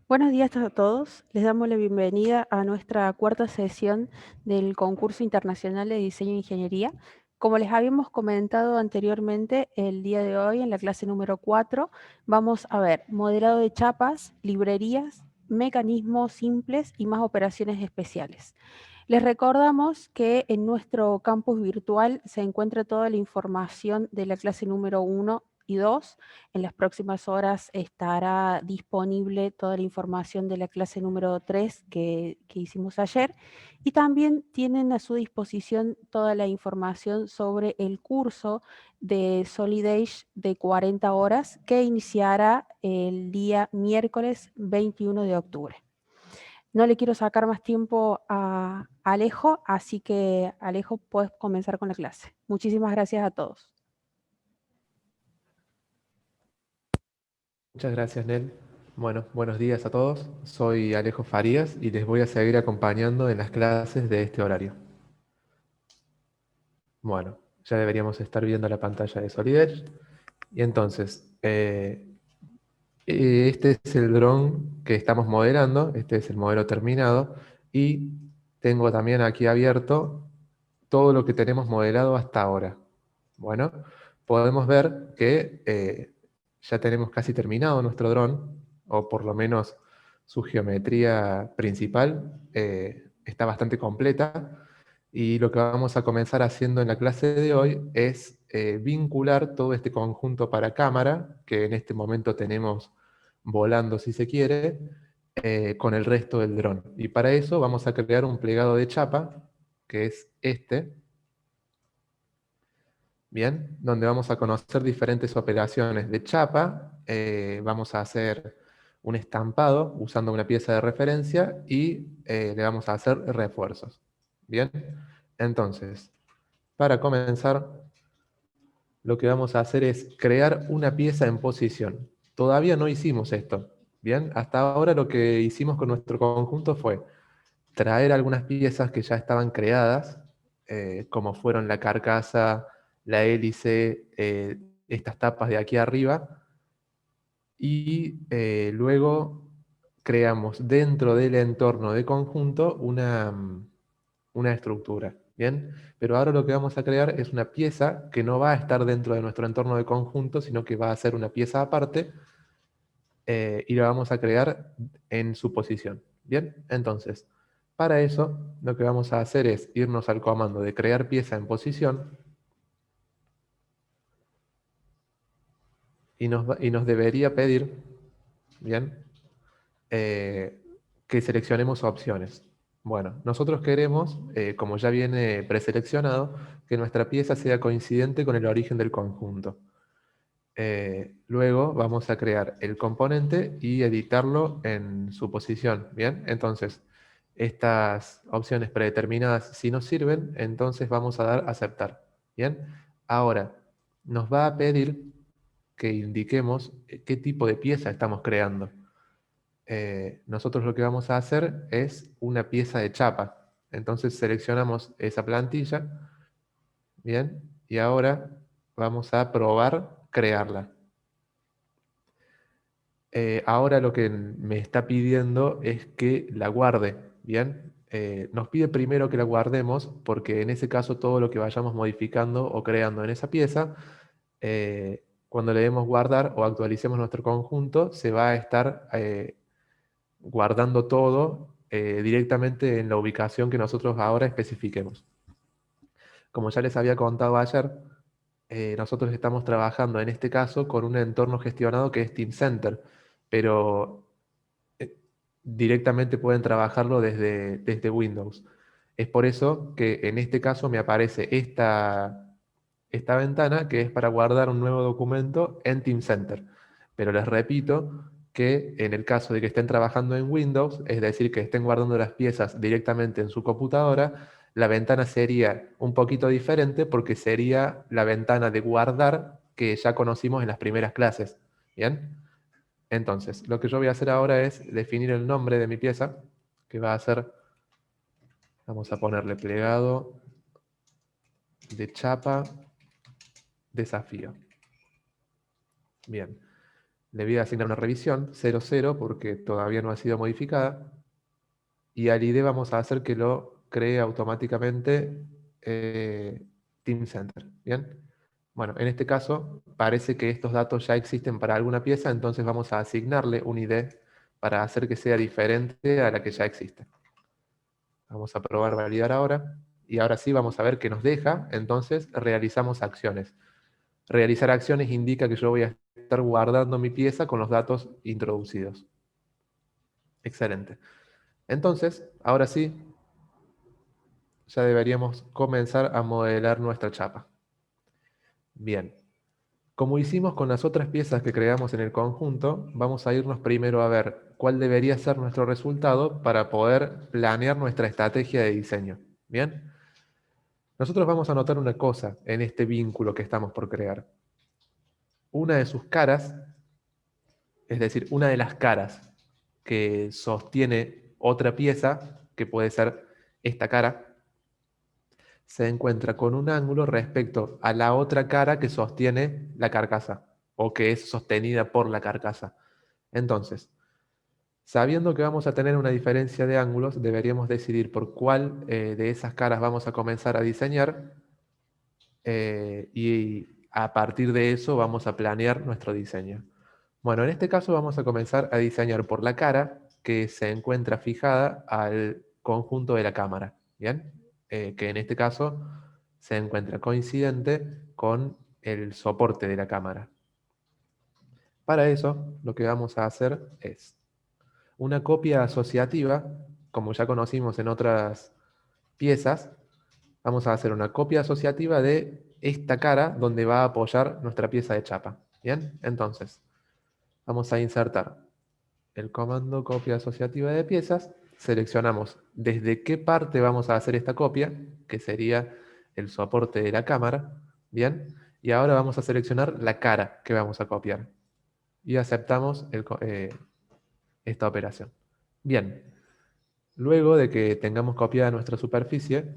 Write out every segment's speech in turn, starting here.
Buenos días a todos. Les damos la bienvenida a nuestra cuarta sesión del concurso internacional de diseño e ingeniería. Como les habíamos comentado anteriormente, el día de hoy en la clase número 4 vamos a ver modelado de chapas, librerías, mecanismos simples y más operaciones especiales. Les recordamos que en nuestro campus virtual se encuentra toda la información de la clase número 1 y 2. En las próximas horas estará disponible toda la información de la clase número 3 que hicimos ayer. Y también tienen a su disposición toda la información sobre el curso de Solid Edge de 40 horas que iniciará el día miércoles 21 de octubre. No le quiero sacar más tiempo a Alejo, así que Alejo, puedes comenzar con la clase. Muchísimas gracias a todos. Muchas gracias, Nel. Bueno, buenos días a todos. Soy Alejo Farías y les voy a seguir acompañando en las clases de este horario. Bueno, ya deberíamos estar viendo la pantalla de Solid. Y entonces, este es el dron que estamos modelando, este es el modelo terminado, y tengo también aquí abierto todo lo que tenemos modelado hasta ahora. Bueno, podemos ver que ya tenemos casi terminado nuestro dron, o por lo menos su geometría principal está bastante completa, y lo que vamos a comenzar haciendo en la clase de hoy es vincular todo este conjunto para cámara, que en este momento tenemos volando si se quiere, con el resto del dron. Y para eso vamos a crear un plegado de chapa, que es este, bien, donde vamos a conocer diferentes operaciones de chapa, vamos a hacer un estampado usando una pieza de referencia y le vamos a hacer refuerzos. Bien, entonces, para comenzar, lo que vamos a hacer es crear una pieza en posición. Todavía no hicimos esto. Bien, hasta ahora lo que hicimos con nuestro conjunto fue traer algunas piezas que ya estaban creadas, como fueron la carcasa, la hélice, estas tapas de aquí arriba, y luego creamos dentro del entorno de conjunto una estructura. ¿Bien? Pero ahora lo que vamos a crear es una pieza que no va a estar dentro de nuestro entorno de conjunto, sino que va a ser una pieza aparte y la vamos a crear en su posición. Bien, entonces, para eso lo que vamos a hacer es irnos al comando de crear pieza en posición y nos debería pedir, bien, eh, que seleccionemos opciones. Bueno, nosotros queremos, como ya viene preseleccionado, que nuestra pieza sea coincidente con el origen del conjunto. Luego vamos a crear el componente y editarlo en su posición. Bien, entonces estas opciones predeterminadas, si nos sirven, entonces vamos a dar a aceptar. Bien, ahora nos va a pedir que indiquemos qué tipo de pieza estamos creando. Nosotros lo que vamos a hacer es una pieza de chapa. Entonces seleccionamos esa plantilla. Bien, y ahora vamos a probar crearla. Ahora lo que me está pidiendo es que la guarde, ¿bien? Nos pide primero que la guardemos porque en ese caso todo lo que vayamos modificando o creando en esa pieza, cuando le demos guardar o actualicemos nuestro conjunto, se va a estar guardando todo directamente en la ubicación que nosotros ahora especifiquemos. Como ya les había contado ayer, nosotros estamos trabajando en este caso con un entorno gestionado que es Teamcenter, pero eh, directamente pueden trabajarlo desde Windows. Es por eso que en este caso me aparece esta ventana que es para guardar un nuevo documento en Teamcenter. Pero les repito que en el caso de que estén trabajando en Windows, es decir, que estén guardando las piezas directamente en su computadora, la ventana sería un poquito diferente porque sería la ventana de guardar que ya conocimos en las primeras clases. ¿Bien? Entonces, lo que yo voy a hacer ahora es definir el nombre de mi pieza, que va a ser, vamos a ponerle plegado de chapa desafío. Bien. le voy a asignar una revisión, 0, 0, porque todavía no ha sido modificada. Y al ID vamos a hacer que lo cree automáticamente Teamcenter. ¿Bien? Bueno, en este caso parece que estos datos ya existen para alguna pieza, entonces vamos a asignarle un ID para hacer que sea diferente a la que ya existe. Vamos a probar validar ahora. Y ahora sí vamos a ver que nos deja, entonces realizamos acciones. Realizar acciones indica que yo voy a estar guardando mi pieza con los datos introducidos. Excelente. Entonces, ahora sí, ya deberíamos comenzar a modelar nuestra chapa. Bien. Como hicimos con las otras piezas que creamos en el conjunto, vamos a irnos primero a ver cuál debería ser nuestro resultado para poder planear nuestra estrategia de diseño. Bien. Nosotros vamos a notar una cosa en este vínculo que estamos por crear. Una de sus caras, es decir, una de las caras que sostiene otra pieza, que puede ser esta cara, se encuentra con un ángulo respecto a la otra cara que sostiene la carcasa o que es sostenida por la carcasa. Entonces, sabiendo que vamos a tener una diferencia de ángulos, deberíamos decidir por cuál de esas caras vamos a comenzar a diseñar y a partir de eso vamos a planear nuestro diseño. Bueno, en este caso vamos a comenzar a diseñar por la cara que se encuentra fijada al conjunto de la cámara, ¿bien? Que en este caso se encuentra coincidente con el soporte de la cámara. Para eso, lo que vamos a hacer es una copia asociativa, como ya conocimos en otras piezas. Vamos a hacer una copia asociativa de esta cara donde va a apoyar nuestra pieza de chapa. ¿Bien? Entonces, vamos a insertar el comando copia asociativa de piezas. Seleccionamos desde qué parte vamos a hacer esta copia, que sería el soporte de la cámara. ¿Bien? Y ahora vamos a seleccionar la cara que vamos a copiar. Y aceptamos esta operación. Bien. Luego de que tengamos copiada nuestra superficie,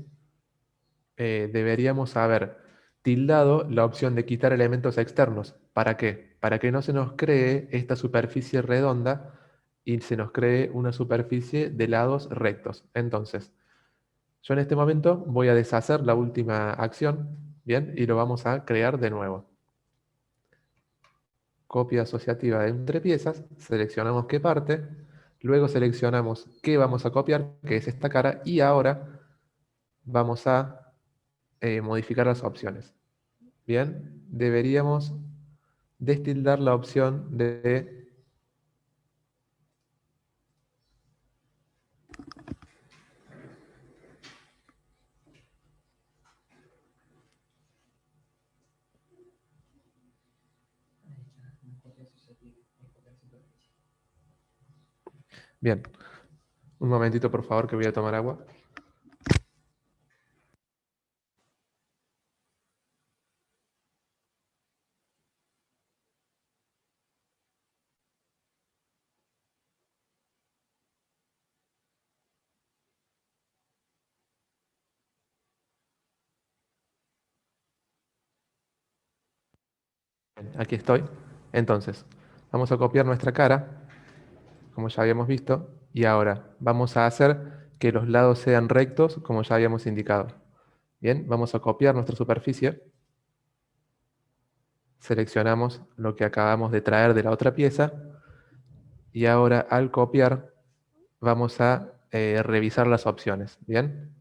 deberíamos haber tildado la opción de quitar elementos externos. ¿Para qué? Para que no se nos cree esta superficie redonda y se nos cree una superficie de lados rectos. Entonces, yo en este momento voy a deshacer la última acción, ¿bien? Y lo vamos a crear de nuevo. Copia asociativa de entre piezas, seleccionamos qué parte, luego seleccionamos qué vamos a copiar, que es esta cara, y ahora vamos a modificar las opciones. Bien, deberíamos destildar la opción de... Bien, un momentito por favor que voy a tomar agua. Bien, aquí estoy. Entonces, vamos a copiar nuestra cara, como ya habíamos visto, y ahora vamos a hacer que los lados sean rectos, como ya habíamos indicado. Bien, vamos a copiar nuestra superficie. Seleccionamos lo que acabamos de traer de la otra pieza. Y ahora, al copiar, vamos a revisar las opciones. Bien.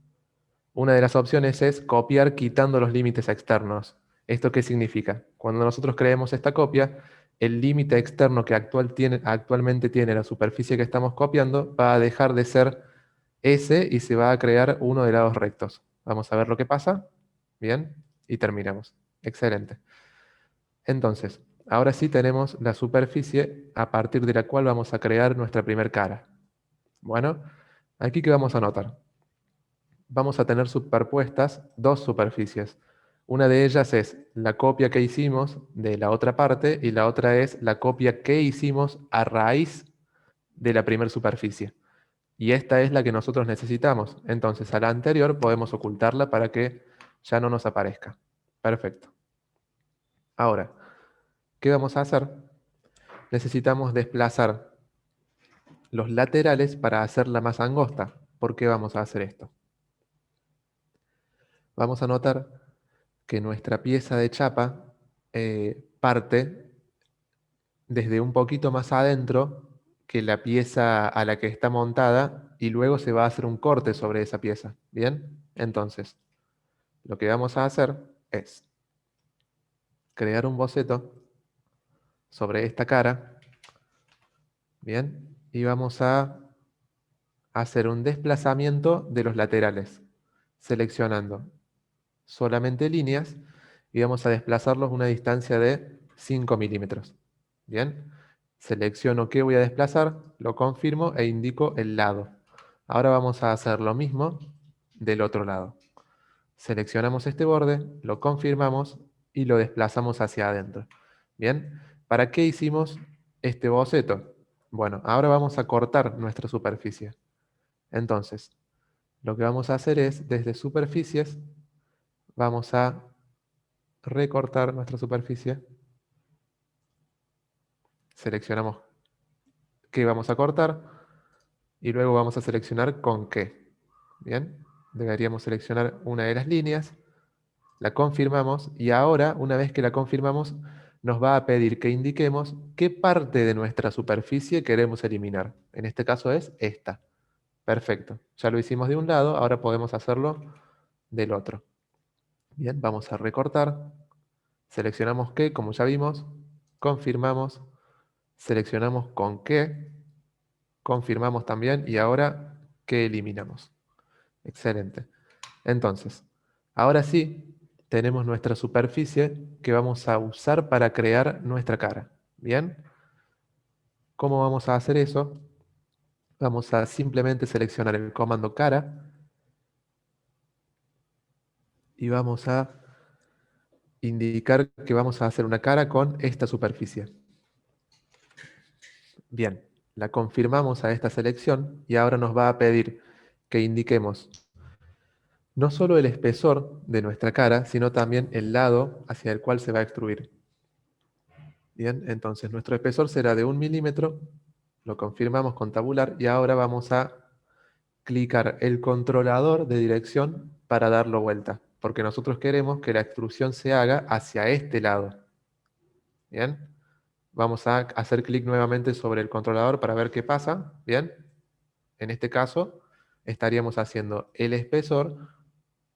Una de las opciones es copiar quitando los límites externos. ¿Esto qué significa? Cuando nosotros creemos esta copia, el límite externo que actualmente tiene la superficie que estamos copiando va a dejar de ser ese y se va a crear uno de lados rectos. Vamos a ver lo que pasa. Bien, y terminamos. Excelente. Entonces, ahora sí tenemos la superficie a partir de la cual vamos a crear nuestra primer cara. Bueno, aquí ¿qué vamos a notar? Vamos a tener superpuestas dos superficies. Una de ellas es la copia que hicimos de la otra parte y la otra es la copia que hicimos a raíz de la primera superficie. Y esta es la que nosotros necesitamos. Entonces a la anterior podemos ocultarla para que ya no nos aparezca. Perfecto. Ahora, ¿qué vamos a hacer? necesitamos desplazar los laterales para hacerla más angosta. ¿Por qué vamos a hacer esto? Vamos a notar que nuestra pieza de chapa parte desde un poquito más adentro que la pieza a la que está montada y luego se va a hacer un corte sobre esa pieza. ¿Bien? Entonces, lo que vamos a hacer es crear un boceto sobre esta cara. ¿Bien? Y vamos a hacer un desplazamiento de los laterales, seleccionando solamente líneas y vamos a desplazarlos una distancia de 5 milímetros. Bien, selecciono qué voy a desplazar, lo confirmo e indico el lado. Ahora vamos a hacer lo mismo del otro lado. Seleccionamos este borde, lo confirmamos y lo desplazamos hacia adentro. Bien, ¿para qué hicimos este boceto? Bueno, ahora vamos a cortar nuestra superficie. Entonces, lo que vamos a hacer es, desde superficies, vamos a recortar nuestra superficie. Seleccionamos qué vamos a cortar y luego vamos a seleccionar con qué. Bien, deberíamos seleccionar una de las líneas, la confirmamos y ahora, una vez que la confirmamos, nos va a pedir que indiquemos qué parte de nuestra superficie queremos eliminar. En este caso es esta. Perfecto, ya lo hicimos de un lado, ahora podemos hacerlo del otro. Bien, vamos a recortar, seleccionamos qué, como ya vimos, confirmamos, seleccionamos con qué, confirmamos también y ahora qué eliminamos. Excelente. Entonces, ahora sí, tenemos nuestra superficie que vamos a usar para crear nuestra cara. ¿Bien? ¿Cómo vamos a hacer eso? Vamos a simplemente seleccionar el comando cara y vamos a indicar que vamos a hacer una cara con esta superficie. Bien, la confirmamos a esta selección y ahora nos va a pedir que indiquemos no solo el espesor de nuestra cara, sino también el lado hacia el cual se va a extruir. Bien, entonces nuestro espesor será de 1 milímetro, lo confirmamos con tabular y ahora vamos a clicar el controlador de dirección para darlo vuelta, porque nosotros queremos que la extrusión se haga hacia este lado. Bien, vamos a hacer clic nuevamente sobre el controlador para ver qué pasa. Bien, en este caso estaríamos haciendo el espesor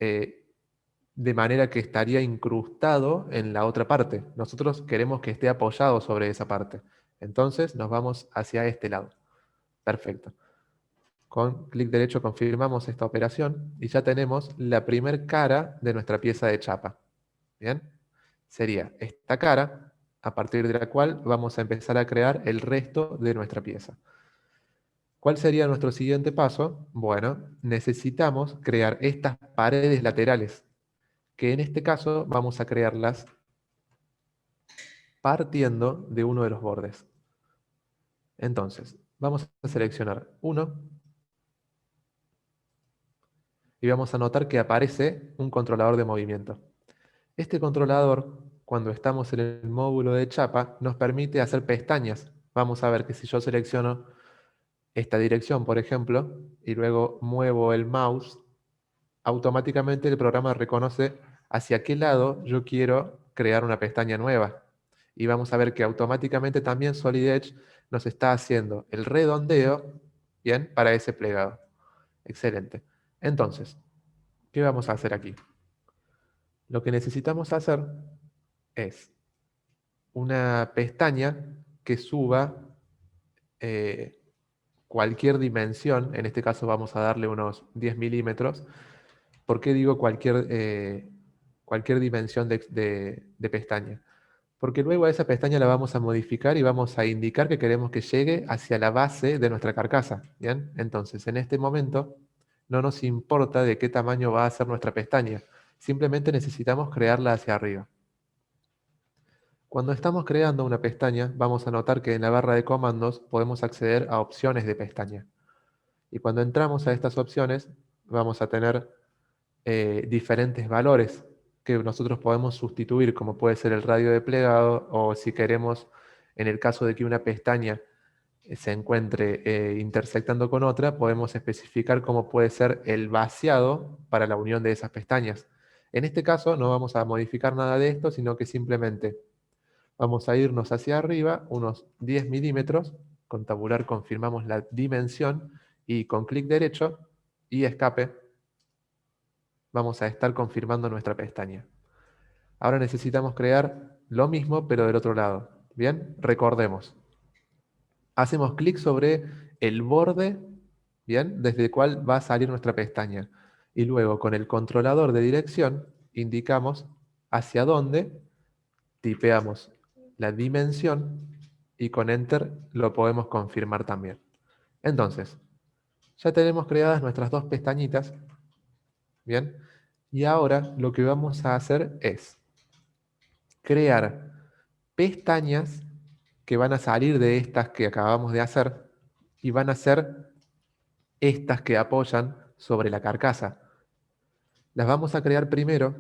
de manera que estaría incrustado en la otra parte. Nosotros queremos que esté apoyado sobre esa parte. Entonces nos vamos hacia este lado. Perfecto. Con clic derecho confirmamos esta operación y ya tenemos la primer cara de nuestra pieza de chapa. ¿Bien? Sería esta cara, a partir de la cual vamos a empezar a crear el resto de nuestra pieza. ¿Cuál sería nuestro siguiente paso? Bueno, necesitamos crear estas paredes laterales, que en este caso vamos a crearlas partiendo de uno de los bordes. Entonces, vamos a seleccionar uno y vamos a notar que aparece un controlador de movimiento. Este controlador, cuando estamos en el módulo de chapa, nos permite hacer pestañas. Vamos a ver que si yo selecciono esta dirección, por ejemplo, y luego muevo el mouse, automáticamente el programa reconoce hacia qué lado yo quiero crear una pestaña nueva. Y vamos a ver que automáticamente también Solid Edge nos está haciendo el redondeo, bien, para ese plegado. Excelente. Entonces, ¿qué vamos a hacer aquí? Lo que necesitamos hacer es una pestaña que suba eh, cualquier dimensión, en este caso vamos a darle unos 10 milímetros. ¿Por qué digo cualquier dimensión de pestaña? Porque luego a esa pestaña la vamos a modificar y vamos a indicar que queremos que llegue hacia la base de nuestra carcasa. ¿Bien? Entonces, en este momento, no nos importa de qué tamaño va a ser nuestra pestaña. Simplemente necesitamos crearla hacia arriba. Cuando estamos creando una pestaña, vamos a notar que en la barra de comandos podemos acceder a opciones de pestaña. Y cuando entramos a estas opciones, vamos a tener diferentes valores que nosotros podemos sustituir, como puede ser el radio de plegado o si queremos En el caso de que una pestaña se encuentre intersectando con otra, podemos especificar cómo puede ser el vaciado para la unión de esas pestañas. En este caso no vamos a modificar nada de esto, sino que simplemente vamos a irnos hacia arriba unos 10 milímetros, con tabular confirmamos la dimensión y con clic derecho y escape vamos a estar confirmando nuestra pestaña. Ahora necesitamos crear lo mismo pero del otro lado. Bien, recordemos. Hacemos clic sobre el borde, bien, desde el cual va a salir nuestra pestaña. Y luego con el controlador de dirección indicamos hacia dónde, tipeamos la dimensión y con Enter lo podemos confirmar también. Entonces, ya tenemos creadas nuestras dos pestañitas, bien, y ahora lo que vamos a hacer es crear pestañas que van a salir de estas que acabamos de hacer y van a ser estas que apoyan sobre la carcasa. Las vamos a crear primero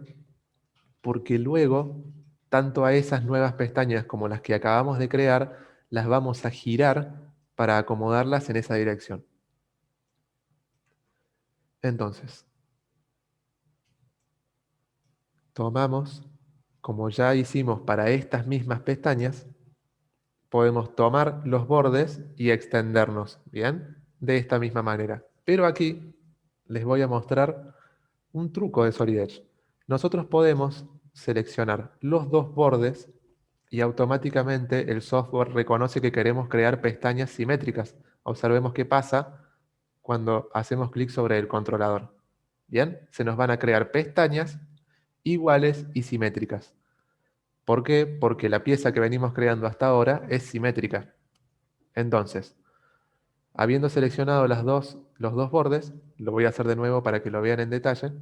porque luego, tanto a esas nuevas pestañas como las que acabamos de crear, las vamos a girar para acomodarlas en esa dirección. Entonces, tomamos, como ya hicimos para estas mismas pestañas, podemos tomar los bordes y extendernos, ¿bien? De esta misma manera. Pero aquí les voy a mostrar un truco de Solid Edge. Nosotros podemos seleccionar los dos bordes y automáticamente el software reconoce que queremos crear pestañas simétricas. Observemos qué pasa cuando hacemos clic sobre el controlador. Bien, se nos van a crear pestañas iguales y simétricas. ¿Por qué? Porque la pieza que venimos creando hasta ahora es simétrica. Entonces, habiendo seleccionado los dos bordes, lo voy a hacer de nuevo para que lo vean en detalle,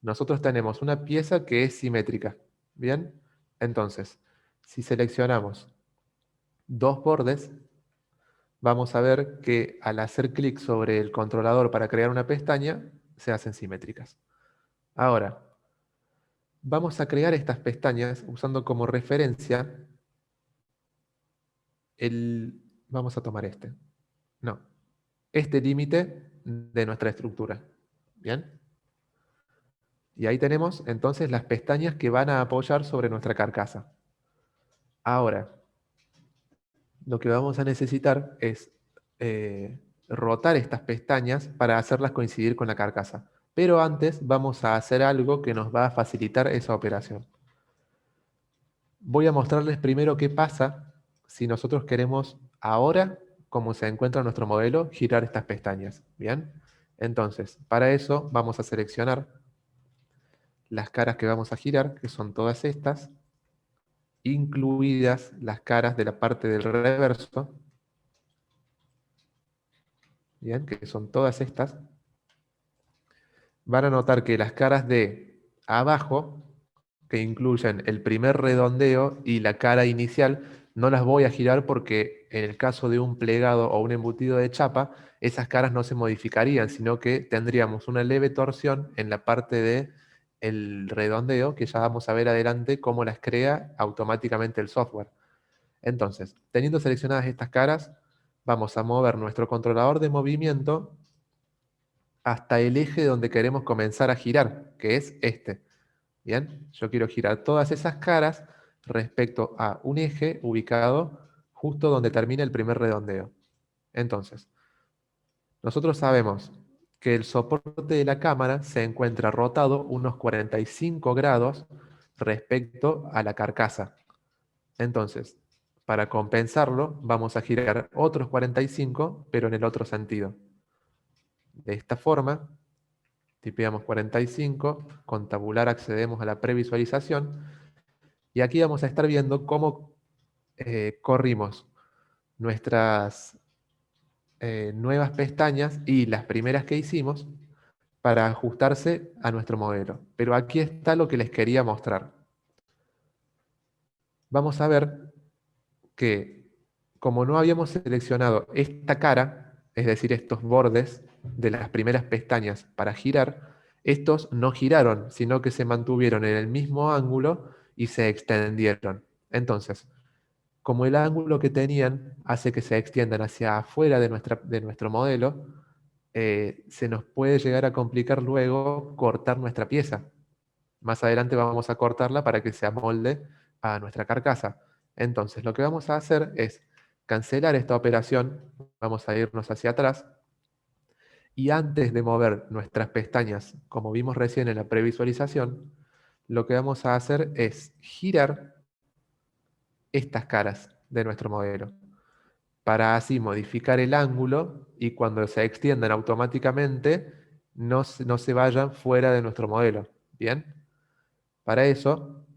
nosotros tenemos una pieza que es simétrica. ¿Bien? Entonces, si seleccionamos dos bordes, vamos a ver que al hacer clic sobre el controlador para crear una pestaña, se hacen simétricas. Ahora, vamos a crear estas pestañas usando como referencia vamos a tomar no, este límite de nuestra estructura. ¿Bien? Y ahí tenemos entonces las pestañas que van a apoyar sobre nuestra carcasa. Ahora, lo que vamos a necesitar es rotar estas pestañas para hacerlas coincidir con la carcasa. Pero antes vamos a hacer algo que nos va a facilitar esa operación. Voy a mostrarles primero qué pasa si nosotros queremos ahora, como se encuentra nuestro modelo, girar estas pestañas. ¿Bien? Entonces, para eso vamos a seleccionar las caras que vamos a girar, que son todas estas, incluidas las caras de la parte del reverso, ¿bien? Que son todas estas. Van a notar que las caras de abajo, que incluyen el primer redondeo y la cara inicial, no las voy a girar porque en el caso de un plegado o un embutido de chapa, esas caras no se modificarían, sino que tendríamos una leve torsión en la parte de el redondeo, que ya vamos a ver adelante cómo las crea automáticamente el software. Entonces, teniendo seleccionadas estas caras, vamos a mover nuestro controlador de movimiento hasta el eje donde queremos comenzar a girar, que es este. Bien, yo quiero girar todas esas caras respecto a un eje ubicado justo donde termina el primer redondeo. Entonces, nosotros sabemos que el soporte de la cámara se encuentra rotado unos 45 grados respecto a la carcasa. Entonces, para compensarlo, vamos a girar otros 45, pero en el otro sentido. De esta forma, tipeamos 45, con tabular accedemos a la previsualización, y aquí vamos a estar viendo cómo corrimos nuestras nuevas pestañas y las primeras que hicimos para ajustarse a nuestro modelo. Pero aquí está lo que les quería mostrar. Vamos a ver que como no habíamos seleccionado esta cara, es decir, estos bordes de las primeras pestañas para girar, estos no giraron, sino que se mantuvieron en el mismo ángulo y se extendieron. Entonces, como el ángulo que tenían hace que se extiendan hacia afuera de nuestro modelo, se nos puede llegar a complicar luego cortar nuestra pieza. Más adelante vamos a cortarla para que se amolde a nuestra carcasa. Entonces, lo que vamos a hacer es cancelar esta operación, vamos a irnos hacia atrás, y antes de mover nuestras pestañas, como vimos recién en la previsualización, lo que vamos a hacer es girar estas caras de nuestro modelo, para así modificar el ángulo y cuando se extiendan automáticamente no se vayan fuera de nuestro modelo. ¿Bien? Para eso,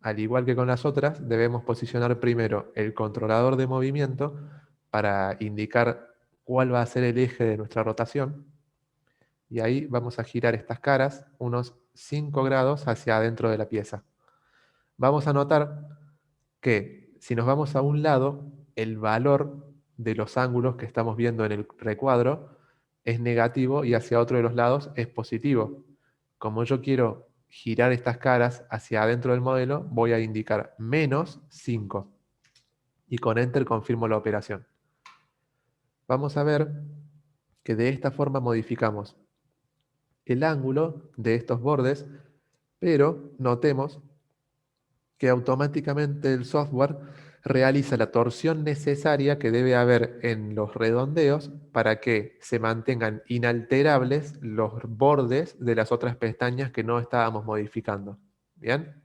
al igual que con las otras, debemos posicionar primero el controlador de movimiento para indicar cuál va a ser el eje de nuestra rotación. Y ahí vamos a girar estas caras unos 5 grados hacia adentro de la pieza. Vamos a notar que si nos vamos a un lado, el valor de los ángulos que estamos viendo en el recuadro es negativo y hacia otro de los lados es positivo. Como yo quiero girar estas caras hacia adentro del modelo, voy a indicar menos 5 y con Enter confirmo la operación. Vamos a ver que de esta forma modificamos el ángulo de estos bordes, pero notemos que automáticamente el software realiza la torsión necesaria que debe haber en los redondeos para que se mantengan inalterables los bordes de las otras pestañas que no estábamos modificando. ¿Bien?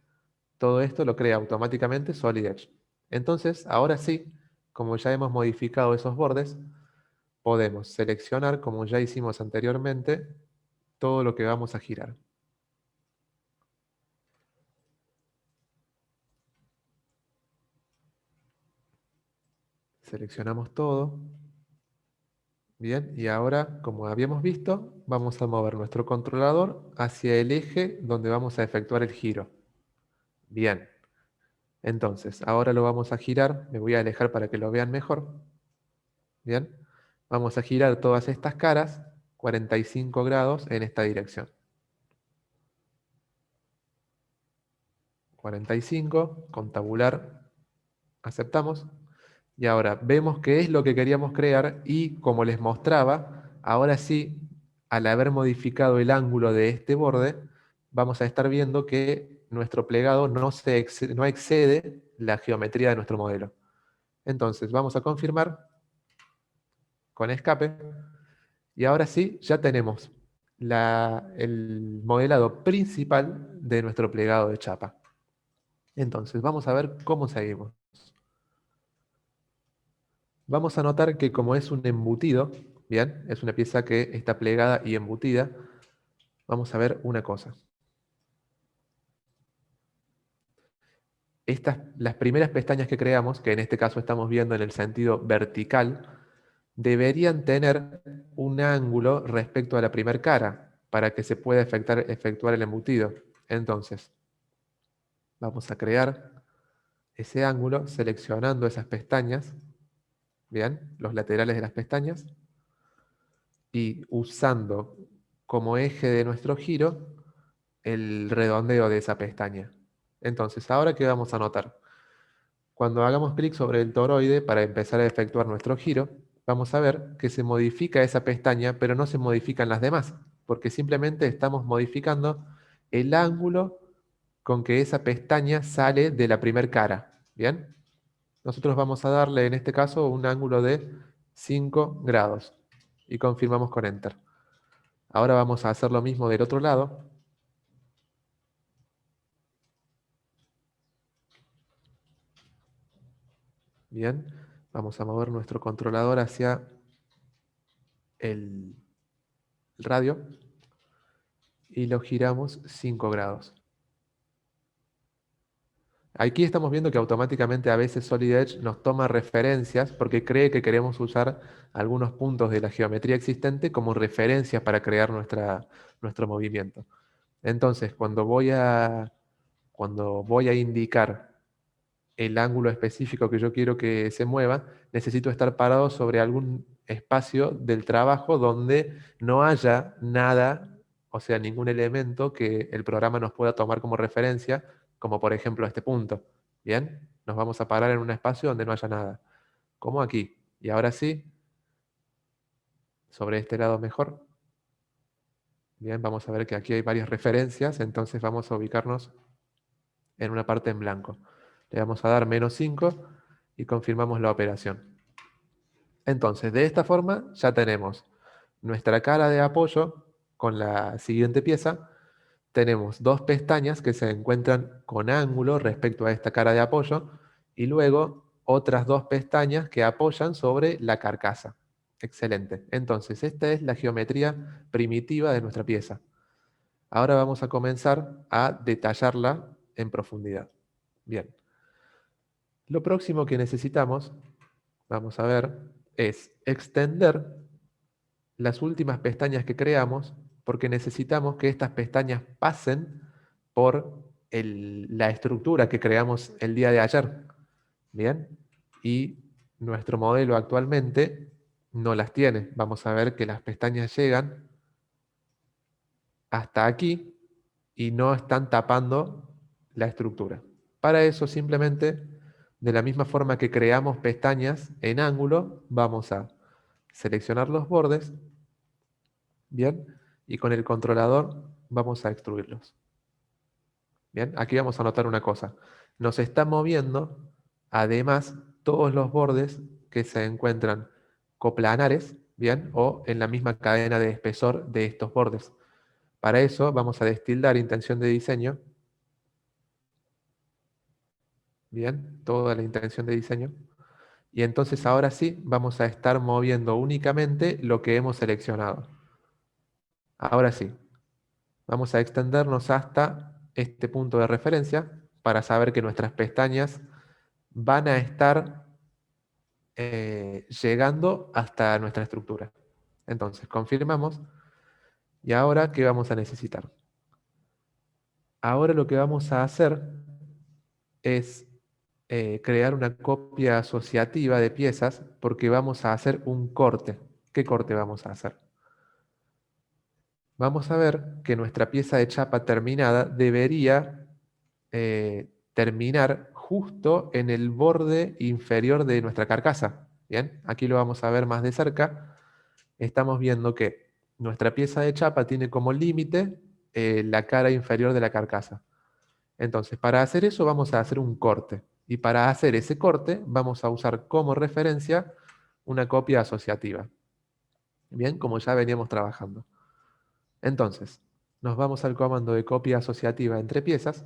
Todo esto lo crea automáticamente Solid Edge. Entonces, ahora sí, como ya hemos modificado esos bordes, podemos seleccionar, como ya hicimos anteriormente, todo lo que vamos a girar. Seleccionamos todo. Bien, y ahora, como habíamos visto, vamos a mover nuestro controlador hacia el eje donde vamos a efectuar el giro. Bien, entonces, ahora lo vamos a girar. Me voy a alejar para que lo vean mejor. Bien, vamos a girar todas estas caras 45 grados en esta dirección. 45, con tabular, aceptamos. Y ahora vemos qué es lo que queríamos crear y como les mostraba, ahora sí, al haber modificado el ángulo de este borde, vamos a estar viendo que nuestro plegado no excede la geometría de nuestro modelo. Entonces vamos a confirmar con escape y ahora sí, ya tenemos el modelado principal de nuestro plegado de chapa. Entonces vamos a ver cómo seguimos. Vamos a notar que como es un embutido, bien, es una pieza que está plegada y embutida, vamos a ver una cosa. Las primeras pestañas que creamos, que en este caso estamos viendo en el sentido vertical, deberían tener un ángulo respecto a la primera cara para que se pueda efectuar el embutido. Entonces, vamos a crear ese ángulo seleccionando esas pestañas, bien, los laterales de las pestañas, y usando como eje de nuestro giro el redondeo de esa pestaña. Entonces, ahora, ¿qué vamos a notar? Cuando hagamos clic sobre el toroide para empezar a efectuar nuestro giro, vamos a ver que se modifica esa pestaña, pero no se modifican las demás, porque simplemente estamos modificando el ángulo con que esa pestaña sale de la primer cara. ¿Bien? Nosotros vamos a darle, en este caso, un ángulo de 5 grados y confirmamos con Enter. Ahora vamos a hacer lo mismo del otro lado. Bien, vamos a mover nuestro controlador hacia el radio y lo giramos 5 grados. Aquí estamos viendo que automáticamente a veces Solid Edge nos toma referencias porque cree que queremos usar algunos puntos de la geometría existente como referencias para crear nuestro movimiento. Entonces, cuando voy a indicar el ángulo específico que yo quiero que se mueva, necesito estar parado sobre algún espacio del trabajo donde no haya nada, o sea, ningún elemento que el programa nos pueda tomar como referencia, como por ejemplo este punto. ¿Bien? Nos vamos a parar en un espacio donde no haya nada, como aquí. Y ahora sí, sobre este lado mejor. Bien, vamos a ver que aquí hay varias referencias, entonces vamos a ubicarnos en una parte en blanco. Le vamos a dar -5 y confirmamos la operación. Entonces, de esta forma ya tenemos nuestra cara de apoyo con la siguiente pieza. Tenemos dos pestañas que se encuentran con ángulo respecto a esta cara de apoyo y luego otras dos pestañas que apoyan sobre la carcasa. Excelente. Entonces, esta es la geometría primitiva de nuestra pieza. Ahora vamos a comenzar a detallarla en profundidad. Bien. Lo próximo que necesitamos, vamos a ver, es extender las últimas pestañas que creamos, porque necesitamos que estas pestañas pasen por la estructura que creamos el día de ayer. Bien, y nuestro modelo actualmente no las tiene. Vamos a ver que las pestañas llegan hasta aquí y no están tapando la estructura. Para eso simplemente, de la misma forma que creamos pestañas en ángulo, vamos a seleccionar los bordes. Bien, y con el controlador vamos a extruirlos. Bien, aquí vamos a notar una cosa. Nos está moviendo, además, todos los bordes que se encuentran coplanares, bien, o en la misma cadena de espesor de estos bordes. Para eso vamos a destildar intención de diseño. Bien, toda la intención de diseño. Y entonces ahora sí vamos a estar moviendo únicamente lo que hemos seleccionado. Ahora sí, vamos a extendernos hasta este punto de referencia para saber que nuestras pestañas van a estar llegando hasta nuestra estructura. Entonces, confirmamos. Y ahora, ¿qué vamos a necesitar? Ahora lo que vamos a hacer es crear una copia asociativa de piezas porque vamos a hacer un corte. ¿Qué corte vamos a hacer? Vamos a ver que nuestra pieza de chapa terminada debería terminar justo en el borde inferior de nuestra carcasa. Bien, aquí lo vamos a ver más de cerca. Estamos viendo que nuestra pieza de chapa tiene como límite la cara inferior de la carcasa. Entonces, para hacer eso vamos a hacer un corte. Y para hacer ese corte vamos a usar como referencia una copia asociativa. Bien, como ya veníamos trabajando. Entonces, nos vamos al comando de copia asociativa entre piezas.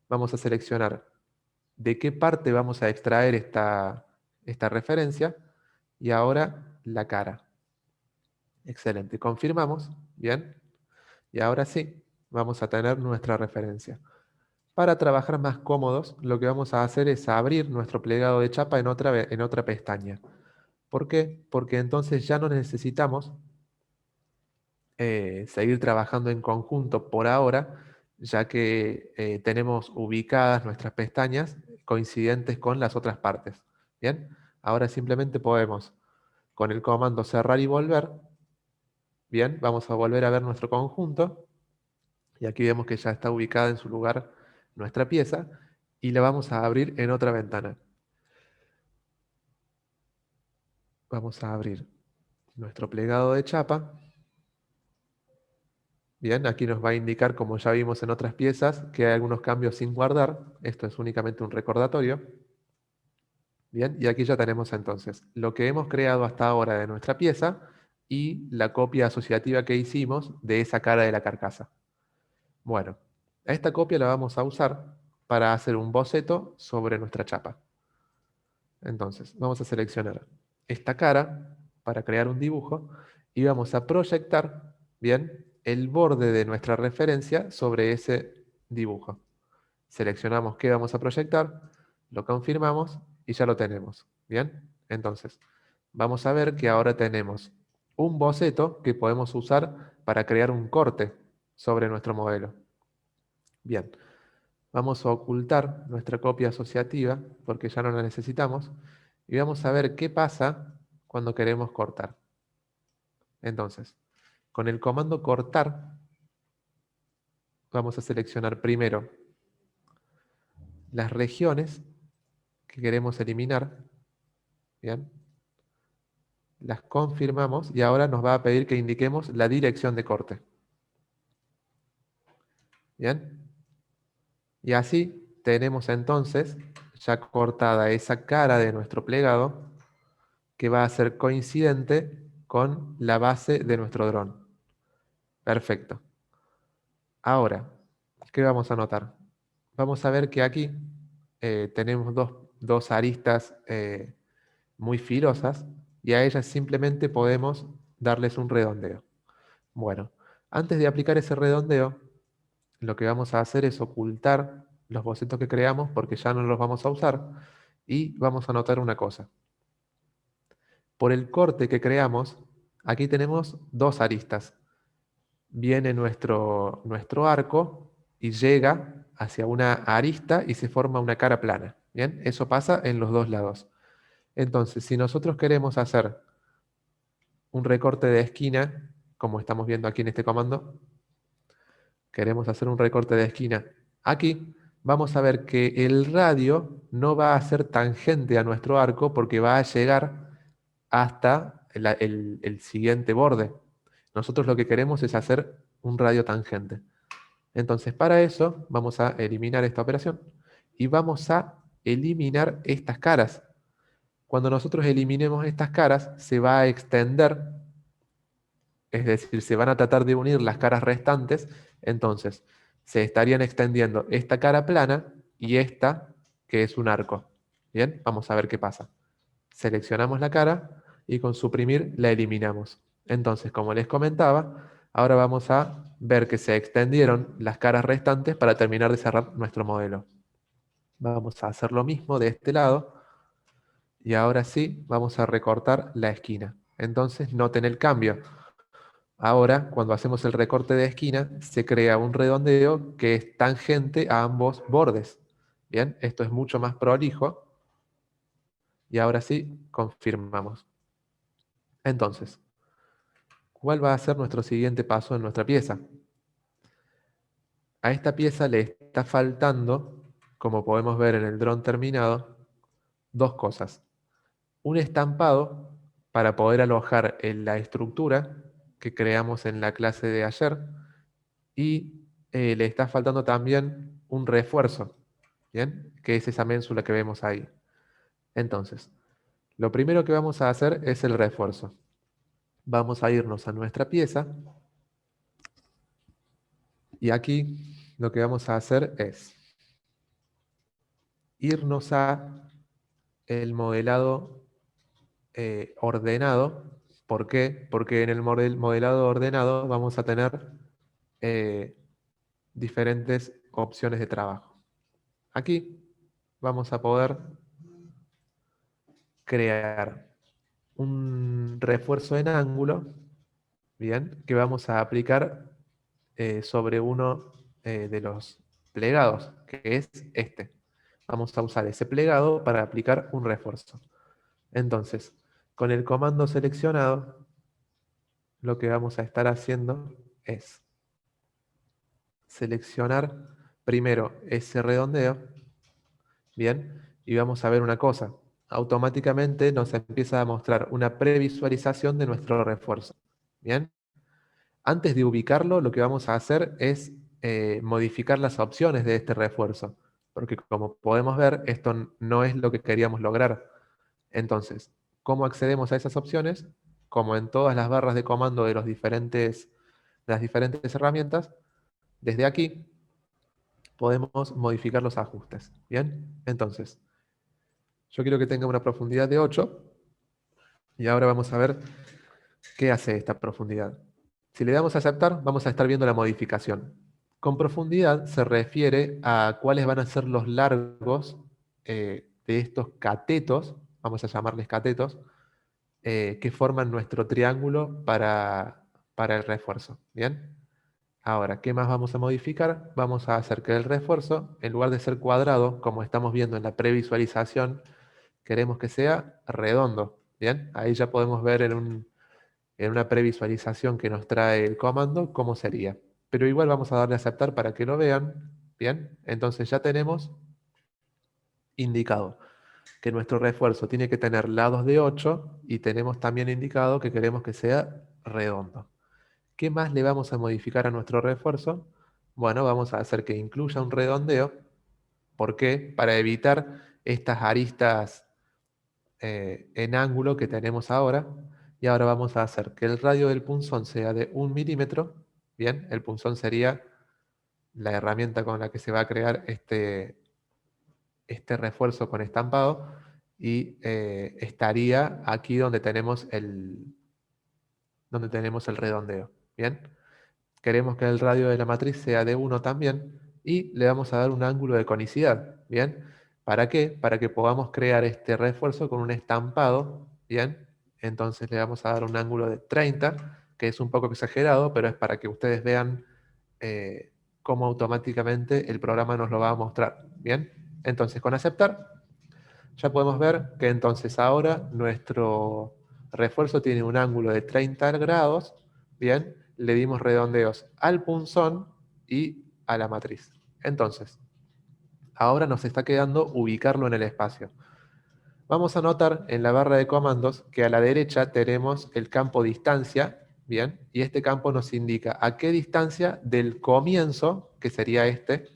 Vamos a seleccionar de qué parte vamos a extraer esta referencia y ahora la cara. Excelente, confirmamos, bien, y ahora sí, vamos a tener nuestra referencia. Para trabajar más cómodos, lo que vamos a hacer es abrir nuestro plegado de chapa en otra pestaña. ¿Por qué? Porque entonces ya no necesitamos seguir trabajando en conjunto por ahora, ya que tenemos ubicadas nuestras pestañas coincidentes con las otras partes. Bien, ahora simplemente podemos, con el comando cerrar y volver, bien, vamos a volver a ver nuestro conjunto, y aquí vemos que ya está ubicada en su lugar nuestra pieza, y la vamos a abrir en otra ventana. Vamos a abrir nuestro plegado de chapa. Bien, aquí nos va a indicar, como ya vimos en otras piezas, que hay algunos cambios sin guardar. Esto es únicamente un recordatorio. Bien, y aquí ya tenemos entonces lo que hemos creado hasta ahora de nuestra pieza y la copia asociativa que hicimos de esa cara de la carcasa. Bueno, esta copia la vamos a usar para hacer un boceto sobre nuestra chapa. Entonces, vamos a seleccionar esta cara para crear un dibujo y vamos a proyectar, bien, el borde de nuestra referencia sobre ese dibujo. Seleccionamos qué vamos a proyectar, lo confirmamos y ya lo tenemos. Bien, entonces, vamos a ver que ahora tenemos un boceto que podemos usar para crear un corte sobre nuestro modelo. Bien, vamos a ocultar nuestra copia asociativa porque ya no la necesitamos y vamos a ver qué pasa cuando queremos cortar. Entonces, con el comando cortar, vamos a seleccionar primero las regiones que queremos eliminar. Bien. Las confirmamos y ahora nos va a pedir que indiquemos la dirección de corte. Bien. Y así tenemos entonces ya cortada esa cara de nuestro plegado que va a ser coincidente con la base de nuestro dron. Perfecto. Ahora, ¿qué vamos a notar? Vamos a ver que aquí tenemos dos aristas muy filosas y a ellas simplemente podemos darles un redondeo. Bueno, antes de aplicar ese redondeo, lo que vamos a hacer es ocultar los bocetos que creamos porque ya no los vamos a usar y vamos a notar una cosa. Por el corte que creamos, aquí tenemos dos aristas. Viene nuestro arco y llega hacia una arista y se forma una cara plana. ¿Bien? Eso pasa en los dos lados. Entonces, si nosotros queremos hacer un recorte de esquina, como estamos viendo aquí en este comando, queremos hacer un recorte de esquina aquí, vamos a ver que el radio no va a ser tangente a nuestro arco porque va a llegar hasta el siguiente borde. Nosotros lo que queremos es hacer un radio tangente. Entonces, para eso vamos a eliminar esta operación y vamos a eliminar estas caras. Cuando nosotros eliminemos estas caras, se va a extender, es decir, se van a tratar de unir las caras restantes, entonces se estarían extendiendo esta cara plana y esta que es un arco. Bien, vamos a ver qué pasa. Seleccionamos la cara y con suprimir la eliminamos. Entonces, como les comentaba, ahora vamos a ver que se extendieron las caras restantes para terminar de cerrar nuestro modelo. Vamos a hacer lo mismo de este lado y ahora sí vamos a recortar la esquina. Entonces, noten el cambio. Ahora, cuando hacemos el recorte de esquina, se crea un redondeo que es tangente a ambos bordes. Bien, esto es mucho más prolijo. Y ahora sí, confirmamos. Entonces, ¿cuál va a ser nuestro siguiente paso en nuestra pieza? A esta pieza le está faltando, como podemos ver en el dron terminado, dos cosas. Un estampado para poder alojar en la estructura que creamos en la clase de ayer y le está faltando también un refuerzo, ¿bien? Que es esa ménsula que vemos ahí. Entonces, lo primero que vamos a hacer es el refuerzo. Vamos a irnos a nuestra pieza y aquí lo que vamos a hacer es irnos a el modelado ordenado. ¿Por qué? Porque en el modelado ordenado vamos a tener eh, diferentes opciones de trabajo. Aquí vamos a poder crear un refuerzo en ángulo, bien, que vamos a aplicar sobre uno de los plegados, que es este. Vamos a usar ese plegado para aplicar un refuerzo. Entonces, con el comando seleccionado, lo que vamos a estar haciendo es seleccionar primero ese redondeo, bien, y vamos a ver una cosa. Automáticamente nos empieza a mostrar una previsualización de nuestro refuerzo. Bien, antes de ubicarlo, lo que vamos a hacer es modificar las opciones de este refuerzo, porque como podemos ver, esto no es lo que queríamos lograr. Entonces, ¿cómo accedemos a esas opciones? Como en todas las barras de comando de las diferentes herramientas, desde aquí podemos modificar los ajustes. Bien, entonces, yo quiero que tenga una profundidad de 8 y ahora vamos a ver qué hace esta profundidad. Si le damos a aceptar, vamos a estar viendo la modificación. Con profundidad se refiere a cuáles van a ser los largos de estos catetos, vamos a llamarles catetos, que forman nuestro triángulo para el refuerzo. ¿Bien? Ahora, ¿qué más vamos a modificar? Vamos a hacer que el refuerzo, en lugar de ser cuadrado, como estamos viendo en la previsualización, queremos que sea redondo. ¿Bien? Ahí ya podemos ver en una previsualización que nos trae el comando cómo sería. Pero igual vamos a darle a aceptar para que lo vean. ¿Bien? Entonces ya tenemos indicado que nuestro refuerzo tiene que tener lados de 8 y tenemos también indicado que queremos que sea redondo. ¿Qué más le vamos a modificar a nuestro refuerzo? Bueno, vamos a hacer que incluya un redondeo. ¿Por qué? Para evitar estas aristas en ángulo que tenemos ahora. Y ahora vamos a hacer que el radio del punzón sea de 1 milímetro. Bien, el punzón sería la herramienta con la que se va a crear este refuerzo con estampado. Y estaría aquí donde tenemos el redondeo. Bien. Queremos que el radio de la matriz sea de 1 también y le vamos a dar un ángulo de conicidad, ¿bien? ¿Para qué? Para que podamos crear este refuerzo con un estampado, ¿bien? Entonces le vamos a dar un ángulo de 30, que es un poco exagerado, pero es para que ustedes vean cómo automáticamente el programa nos lo va a mostrar, ¿bien? Entonces con aceptar, ya podemos ver que entonces ahora nuestro refuerzo tiene un ángulo de 30 grados, ¿bien? Le dimos redondeos al punzón y a la matriz. Entonces, ahora nos está quedando ubicarlo en el espacio. Vamos a notar en la barra de comandos que a la derecha tenemos el campo distancia, ¿bien? Y este campo nos indica a qué distancia del comienzo, que sería este,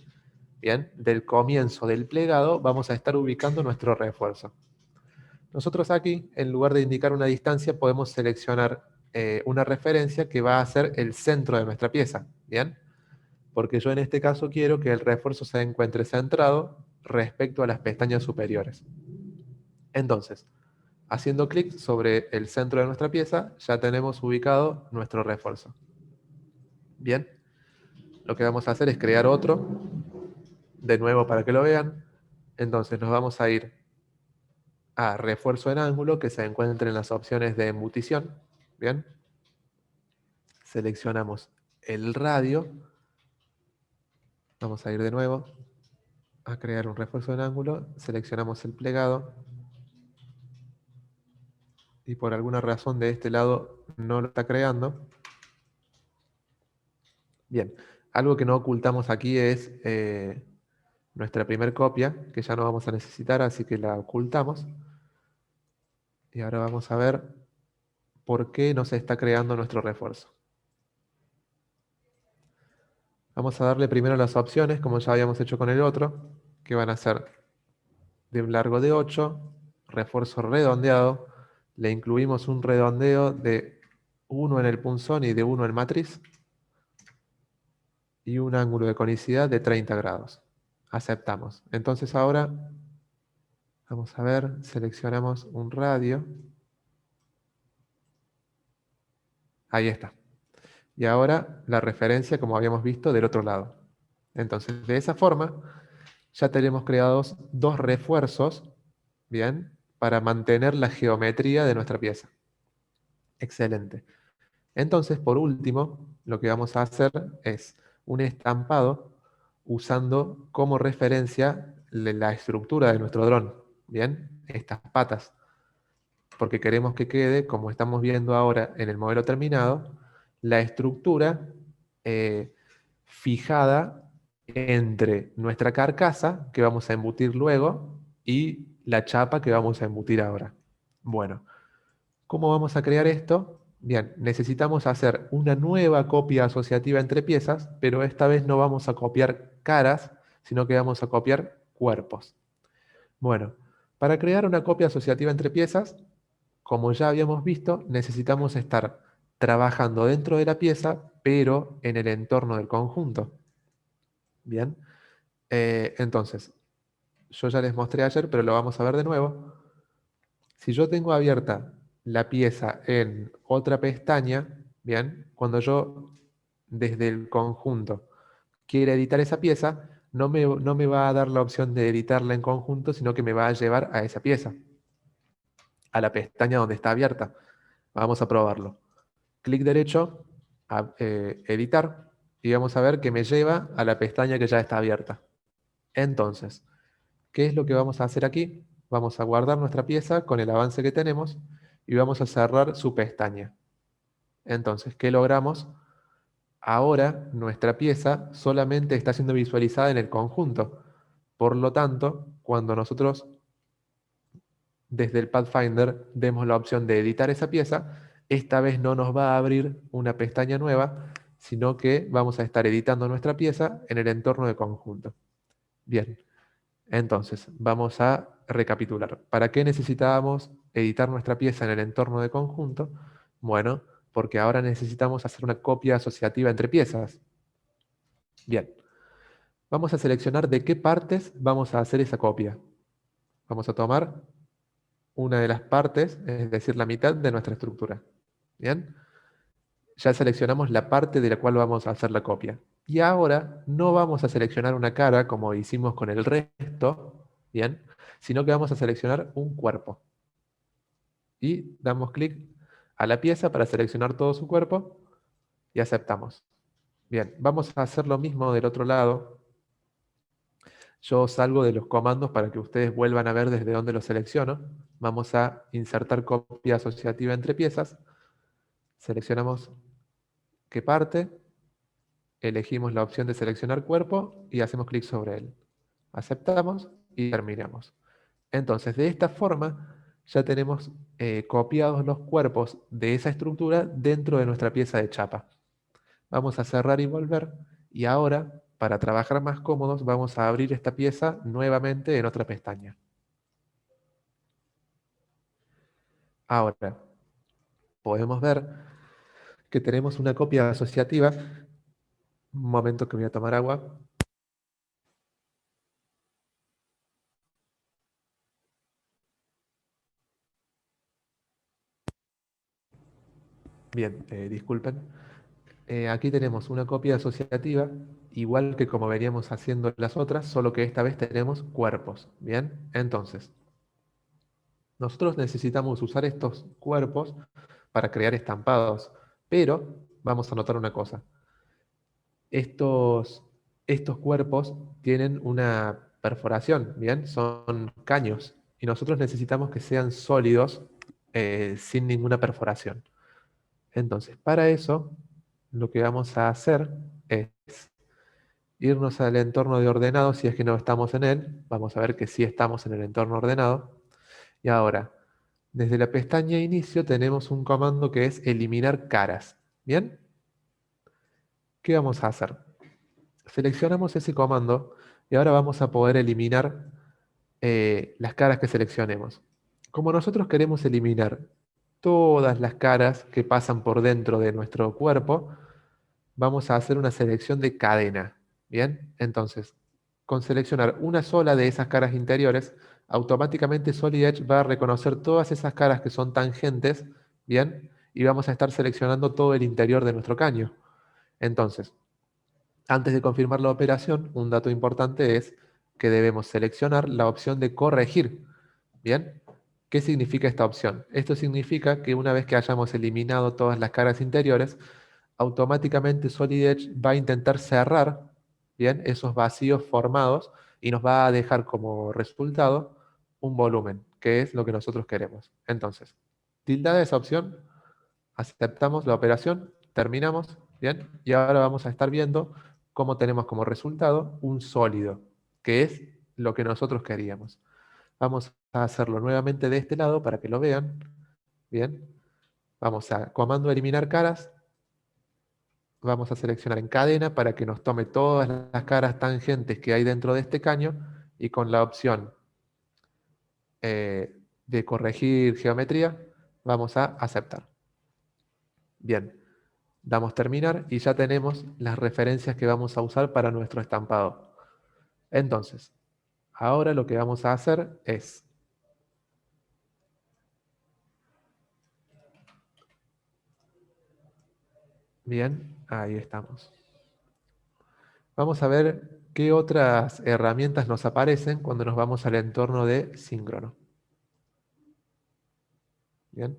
¿bien? Del comienzo del plegado vamos a estar ubicando nuestro refuerzo. Nosotros aquí, en lugar de indicar una distancia, podemos seleccionar una referencia que va a ser el centro de nuestra pieza, ¿bien? Porque yo en este caso quiero que el refuerzo se encuentre centrado respecto a las pestañas superiores. Entonces, haciendo clic sobre el centro de nuestra pieza, ya tenemos ubicado nuestro refuerzo. Bien, lo que vamos a hacer es crear otro, de nuevo para que lo vean. Entonces nos vamos a ir a refuerzo en ángulo, que se encuentre en las opciones de embutición. Bien, seleccionamos el radio. Vamos a ir de nuevo a crear un refuerzo en ángulo. Seleccionamos el plegado. Y por alguna razón de este lado no lo está creando. Bien, algo que no ocultamos aquí es nuestra primer copia, que ya no vamos a necesitar, así que la ocultamos. Y ahora vamos a ver por qué no se está creando nuestro refuerzo. Vamos a darle primero las opciones, como ya habíamos hecho con el otro, que van a ser de un largo de 8, refuerzo redondeado, le incluimos un redondeo de 1 en el punzón y de 1 en matriz, y un ángulo de conicidad de 30 grados. Aceptamos. Entonces ahora, vamos a ver, seleccionamos un radio. Ahí está. Y ahora la referencia, como habíamos visto, del otro lado. Entonces, de esa forma, ya tenemos creados dos refuerzos, ¿bien? Para mantener la geometría de nuestra pieza. Excelente. Entonces, por último, lo que vamos a hacer es un estampado usando como referencia la estructura de nuestro dron, ¿bien? Estas patas, porque queremos que quede, como estamos viendo ahora en el modelo terminado, la estructura fijada entre nuestra carcasa, que vamos a embutir luego, y la chapa que vamos a embutir ahora. Bueno, ¿cómo vamos a crear esto? Bien, necesitamos hacer una nueva copia asociativa entre piezas, pero esta vez no vamos a copiar caras, sino que vamos a copiar cuerpos. Bueno, para crear una copia asociativa entre piezas, como ya habíamos visto, necesitamos estar trabajando dentro de la pieza, pero en el entorno del conjunto. Bien, entonces, yo ya les mostré ayer, pero lo vamos a ver de nuevo. Si yo tengo abierta la pieza en otra pestaña, bien, cuando yo desde el conjunto quiera editar esa pieza, no me va a dar la opción de editarla en conjunto, sino que me va a llevar a esa pieza, a la pestaña donde está abierta. Vamos a probarlo. Clic derecho, editar, y vamos a ver que me lleva a la pestaña que ya está abierta. Entonces, ¿qué es lo que vamos a hacer aquí? Vamos a guardar nuestra pieza con el avance que tenemos y vamos a cerrar su pestaña. Entonces, ¿qué logramos? Ahora nuestra pieza solamente está siendo visualizada en el conjunto. Por lo tanto, cuando nosotros desde el Pathfinder demos la opción de editar esa pieza, esta vez no nos va a abrir una pestaña nueva, sino que vamos a estar editando nuestra pieza en el entorno de conjunto. Bien, entonces vamos a recapitular. ¿Para qué necesitábamos editar nuestra pieza en el entorno de conjunto? Bueno, porque ahora necesitamos hacer una copia asociativa entre piezas. Bien, vamos a seleccionar de qué partes vamos a hacer esa copia. Vamos a tomar una de las partes, es decir, la mitad de nuestra estructura. Bien, ya seleccionamos la parte de la cual vamos a hacer la copia. Y ahora no vamos a seleccionar una cara como hicimos con el resto, bien, sino que vamos a seleccionar un cuerpo. Y damos clic a la pieza para seleccionar todo su cuerpo y aceptamos. Bien, vamos a hacer lo mismo del otro lado. Yo salgo de los comandos para que ustedes vuelvan a ver desde dónde lo selecciono. Vamos a insertar copia asociativa entre piezas. Seleccionamos qué parte, elegimos la opción de seleccionar cuerpo y hacemos clic sobre él. Aceptamos y terminamos. Entonces, de esta forma ya tenemos copiados los cuerpos de esa estructura dentro de nuestra pieza de chapa. Vamos a cerrar y volver. Y ahora, para trabajar más cómodos, vamos a abrir esta pieza nuevamente en otra pestaña. Ahora, podemos ver que tenemos una copia asociativa. Un momento que voy a tomar agua. Bien, disculpen. Aquí tenemos una copia asociativa, igual que como veníamos haciendo las otras, solo que esta vez tenemos cuerpos. Bien, entonces, nosotros necesitamos usar estos cuerpos para crear estampados, pero vamos a notar una cosa. Estos, estos cuerpos tienen una perforación, ¿bien? Son caños, y nosotros necesitamos que sean sólidos sin ninguna perforación. Entonces, para eso, lo que vamos a hacer es irnos al entorno de ordenado si es que no estamos en él. Vamos a ver que sí estamos en el entorno ordenado. Y ahora, desde la pestaña Inicio tenemos un comando que es eliminar caras. ¿Bien? ¿Qué vamos a hacer? Seleccionamos ese comando y ahora vamos a poder eliminar las caras que seleccionemos. Como nosotros queremos eliminar todas las caras que pasan por dentro de nuestro cuerpo, vamos a hacer una selección de cadena. Bien, entonces, con seleccionar una sola de esas caras interiores, automáticamente Solid Edge va a reconocer todas esas caras que son tangentes, bien, y vamos a estar seleccionando todo el interior de nuestro caño. Entonces, antes de confirmar la operación, un dato importante es que debemos seleccionar la opción de corregir. Bien, ¿qué significa esta opción? Esto significa que una vez que hayamos eliminado todas las caras interiores, automáticamente Solid Edge va a intentar cerrar, bien, esos vacíos formados y nos va a dejar como resultado un volumen, que es lo que nosotros queremos. Entonces, tildada esa opción, aceptamos la operación, terminamos, bien, y ahora vamos a estar viendo cómo tenemos como resultado un sólido, que es lo que nosotros queríamos. Vamos a hacerlo nuevamente de este lado para que lo vean. Bien, vamos a comando eliminar caras. Vamos a seleccionar en cadena para que nos tome todas las caras tangentes que hay dentro de este caño y con la opción de corregir geometría vamos a aceptar. Bien, damos terminar y ya tenemos las referencias que vamos a usar para nuestro estampado. Entonces, ahora lo que vamos a hacer es bien, ahí estamos. Vamos a ver qué otras herramientas nos aparecen cuando nos vamos al entorno de síncrono. Bien,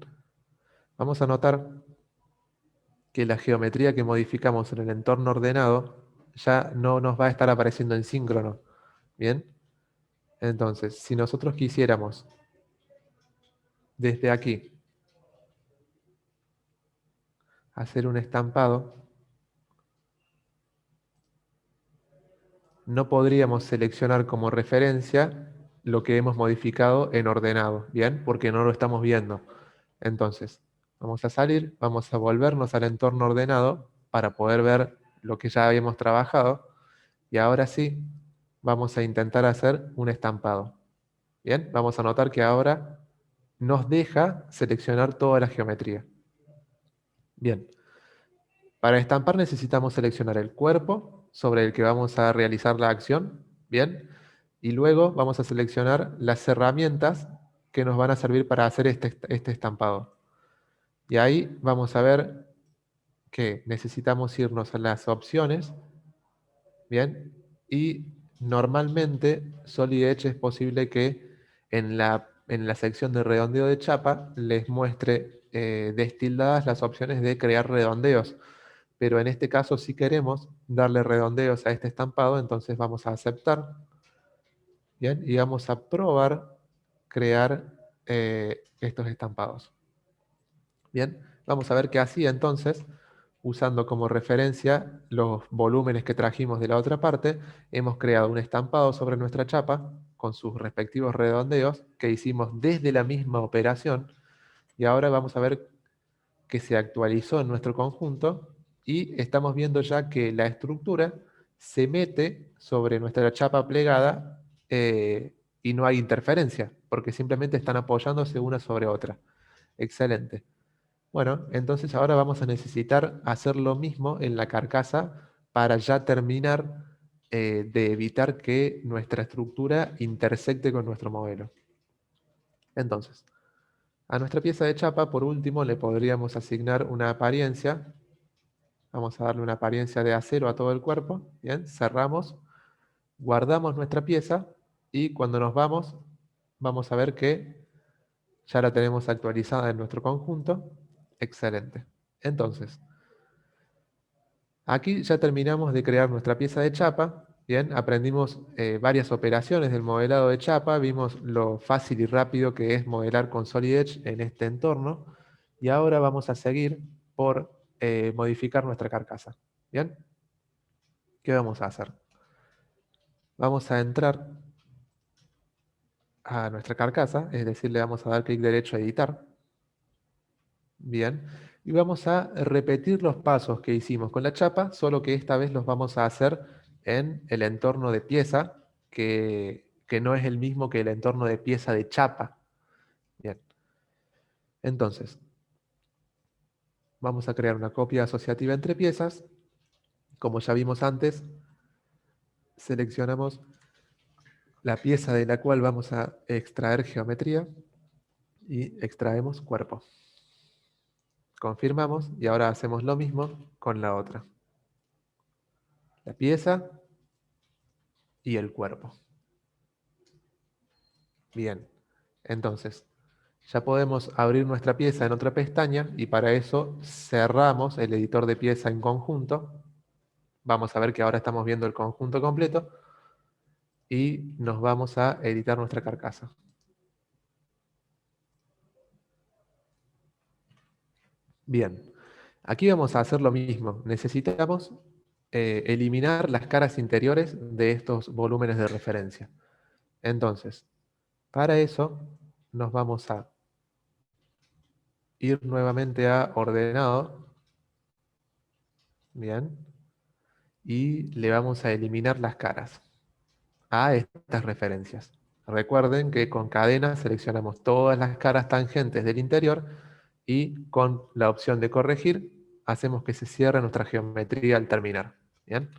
vamos a notar que la geometría que modificamos en el entorno ordenado ya no nos va a estar apareciendo en síncrono. Bien, entonces, si nosotros quisiéramos desde aquí hacer un estampado, no podríamos seleccionar como referencia lo que hemos modificado en ordenado, ¿bien? Porque no lo estamos viendo. Entonces, vamos a salir, vamos a volvernos al entorno ordenado para poder ver lo que ya habíamos trabajado. Y ahora sí, vamos a intentar hacer un estampado. Bien, vamos a notar que ahora nos deja seleccionar toda la geometría. Bien, para estampar necesitamos seleccionar el cuerpo sobre el que vamos a realizar la acción. Bien, y luego vamos a seleccionar las herramientas que nos van a servir para hacer este estampado. Y ahí vamos a ver que necesitamos irnos a las opciones. Bien, y normalmente Solid Edge es posible que en la sección de redondeo de chapa les muestre destildadas las opciones de crear redondeos, pero en este caso si queremos darle redondeos a este estampado, entonces vamos a aceptar, bien, y vamos a probar crear estos estampados. Bien, vamos a ver que así entonces, usando como referencia los volúmenes que trajimos de la otra parte, hemos creado un estampado sobre nuestra chapa con sus respectivos redondeos que hicimos desde la misma operación, y ahora vamos a ver que se actualizó en nuestro conjunto y estamos viendo ya que la estructura se mete sobre nuestra chapa plegada y no hay interferencia, porque simplemente están apoyándose una sobre otra. Excelente. Bueno, entonces ahora vamos a necesitar hacer lo mismo en la carcasa para ya terminar de evitar que nuestra estructura intersecte con nuestro modelo. Entonces, a nuestra pieza de chapa, por último, le podríamos asignar una apariencia. Vamos a darle una apariencia de acero a todo el cuerpo. Bien, cerramos, guardamos nuestra pieza y cuando nos vamos a ver que ya la tenemos actualizada en nuestro conjunto. Excelente. Entonces, aquí ya terminamos de crear nuestra pieza de chapa. Bien, aprendimos varias operaciones del modelado de chapa, vimos lo fácil y rápido que es modelar con Solid Edge en este entorno y ahora vamos a seguir por modificar nuestra carcasa. Bien, ¿qué vamos a hacer? Vamos a entrar a nuestra carcasa, es decir, le vamos a dar clic derecho a editar. Bien, y vamos a repetir los pasos que hicimos con la chapa, solo que esta vez los vamos a hacer en el entorno de pieza, que no es el mismo que el entorno de pieza de chapa. Bien, entonces, vamos a crear una copia asociativa entre piezas. Como ya vimos antes, seleccionamos la pieza de la cual vamos a extraer geometría y extraemos cuerpo. Confirmamos y ahora hacemos lo mismo con la otra. La pieza y el cuerpo. Bien, entonces ya podemos abrir nuestra pieza en otra pestaña y para eso cerramos el editor de pieza en conjunto. Vamos a ver que ahora estamos viendo el conjunto completo y nos vamos a editar nuestra carcasa. Bien, aquí vamos a hacer lo mismo. Necesitamos eliminar las caras interiores de estos volúmenes de referencia. Entonces, para eso nos vamos a ir nuevamente a ordenado. Bien. Y le vamos a eliminar las caras a estas referencias. Recuerden que con cadena seleccionamos todas las caras tangentes del interior y con la opción de corregir hacemos que se cierre nuestra geometría al terminar. ¿Bien?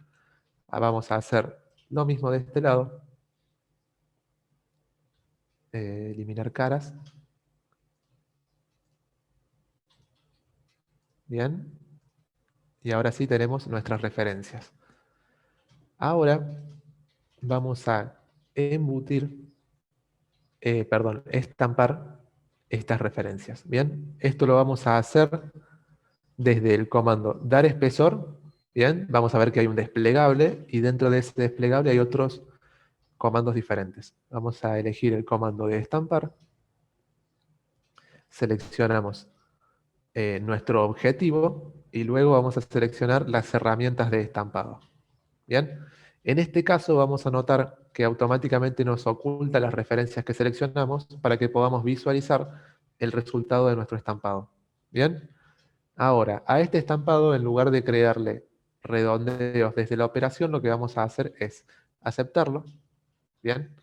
Vamos a hacer lo mismo de este lado. Eliminar caras. Bien. Y ahora sí tenemos nuestras referencias. Ahora vamos a estampar estas referencias. Bien, esto lo vamos a hacer desde el comando dar espesor. Bien, vamos a ver que hay un desplegable y dentro de ese desplegable hay otros comandos diferentes. Vamos a elegir el comando de estampar. Seleccionamos nuestro objetivo y luego vamos a seleccionar las herramientas de estampado. Bien, en este caso vamos a notar que automáticamente nos oculta las referencias que seleccionamos para que podamos visualizar el resultado de nuestro estampado. ¿Bien? Ahora, a este estampado, en lugar de crearle redondeos desde la operación, lo que vamos a hacer es aceptarlo. ¿Bien?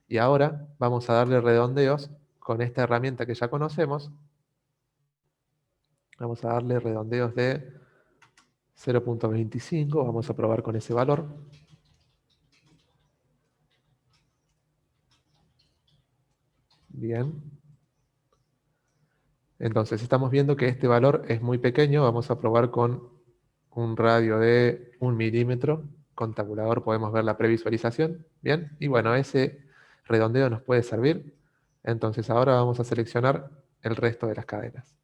Y ahora vamos a darle redondeos con esta herramienta que ya conocemos. Vamos a darle redondeos de 0.25. Vamos a probar con ese valor. Bien. Entonces estamos viendo que este valor es muy pequeño. Vamos a probar con un radio de 1 milímetro. Con tabulador podemos ver la previsualización. Bien. Y bueno, ese redondeo nos puede servir. Entonces ahora vamos a seleccionar el resto de las cadenas.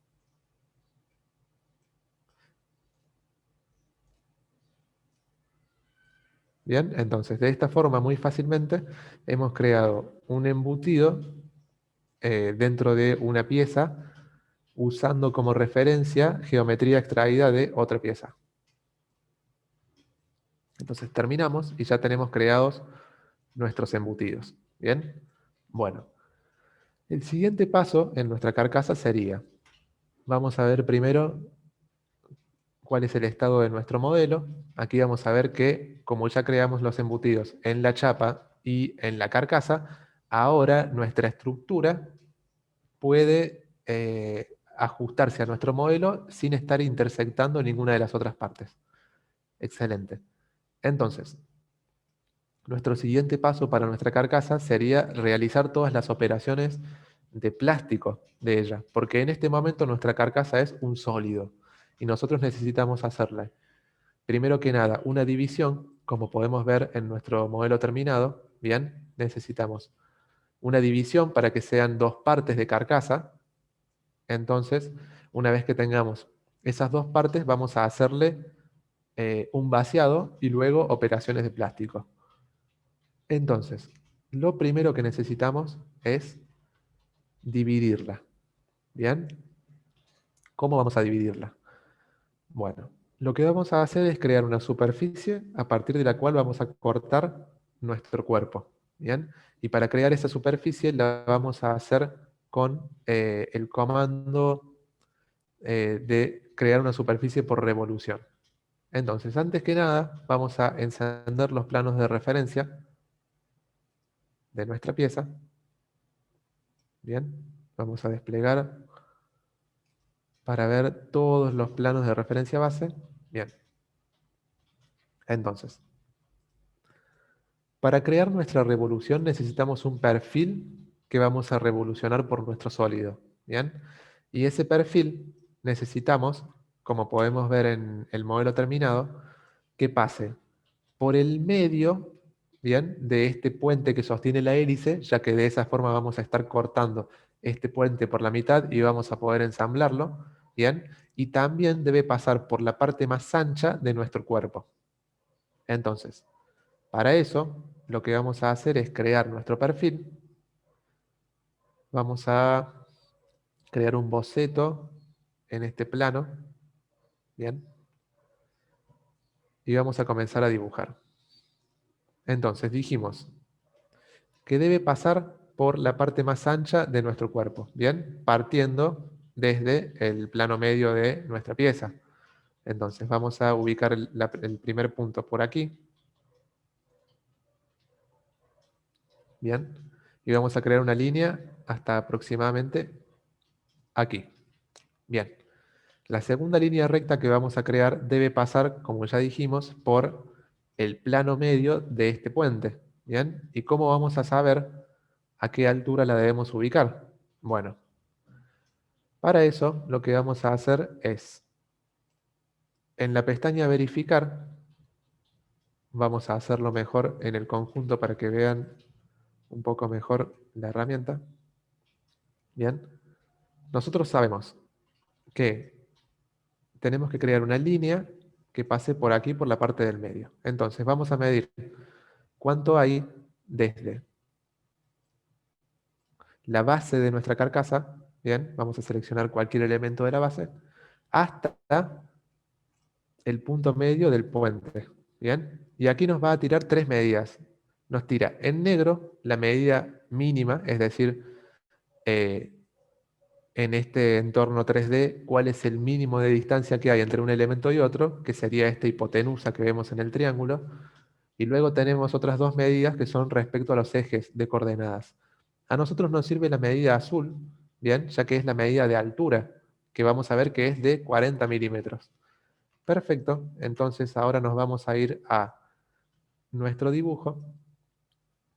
Bien, entonces de esta forma muy fácilmente hemos creado un embutido dentro de una pieza usando como referencia geometría extraída de otra pieza. Entonces terminamos y ya tenemos creados nuestros embutidos. Bien, bueno, el siguiente paso en nuestra carcasa sería, vamos a ver primero cuál es el estado de nuestro modelo. Aquí vamos a ver que, como ya creamos los embutidos en la chapa y en la carcasa, ahora nuestra estructura puede ajustarse a nuestro modelo sin estar intersectando ninguna de las otras partes. Excelente. Entonces, nuestro siguiente paso para nuestra carcasa sería realizar todas las operaciones de plástico de ella, porque en este momento nuestra carcasa es un sólido y nosotros necesitamos hacerle, primero que nada, una división, como podemos ver en nuestro modelo terminado. Bien, necesitamos una división para que sean dos partes de carcasa. Entonces, una vez que tengamos esas dos partes, vamos a hacerle un vaciado y luego operaciones de plástico. Entonces, lo primero que necesitamos es dividirla. ¿Bien? ¿Cómo vamos a dividirla? Bueno, lo que vamos a hacer es crear una superficie a partir de la cual vamos a cortar nuestro cuerpo. ¿Bien? Y para crear esa superficie la vamos a hacer con el comando de crear una superficie por revolución. Entonces, antes que nada, vamos a encender los planos de referencia de nuestra pieza. Bien, vamos a desplegar para ver todos los planos de referencia base. Bien, entonces, para crear nuestra revolución necesitamos un perfil que vamos a revolucionar por nuestro sólido. Bien, y ese perfil necesitamos, como podemos ver en el modelo terminado, que pase por el medio, bien, de este puente que sostiene la hélice, ya que de esa forma vamos a estar cortando este puente por la mitad y vamos a poder ensamblarlo, bien, y también debe pasar por la parte más ancha de nuestro cuerpo. Entonces, para eso, lo que vamos a hacer es crear nuestro perfil. Vamos a crear un boceto en este plano, bien, y vamos a comenzar a dibujar. Entonces dijimos que debe pasar por la parte más ancha de nuestro cuerpo, ¿bien? Partiendo desde el plano medio de nuestra pieza. Entonces vamos a ubicar el primer punto por aquí, ¿bien? Y vamos a crear una línea hasta aproximadamente aquí. Bien. La segunda línea recta que vamos a crear debe pasar, como ya dijimos, por el plano medio de este puente, ¿bien? ¿Y cómo vamos a saber a qué altura la debemos ubicar? Bueno, para eso lo que vamos a hacer es, en la pestaña verificar, vamos a hacerlo mejor en el conjunto para que vean un poco mejor la herramienta. Bien, nosotros sabemos que tenemos que crear una línea que pase por aquí, por la parte del medio. Entonces vamos a medir cuánto hay desde la base de nuestra carcasa, bien, vamos a seleccionar cualquier elemento de la base, hasta el punto medio del puente, bien. Y aquí nos va a tirar tres medidas nos tira en negro la medida mínima, es decir, en este entorno 3D, cuál es el mínimo de distancia que hay entre un elemento y otro, que sería esta hipotenusa que vemos en el triángulo, y luego tenemos otras dos medidas que son respecto a los ejes de coordenadas. A nosotros nos sirve la medida azul, bien, ya que es la medida de altura, que vamos a ver que es de 40 milímetros. Perfecto, entonces ahora nos vamos a ir a nuestro dibujo.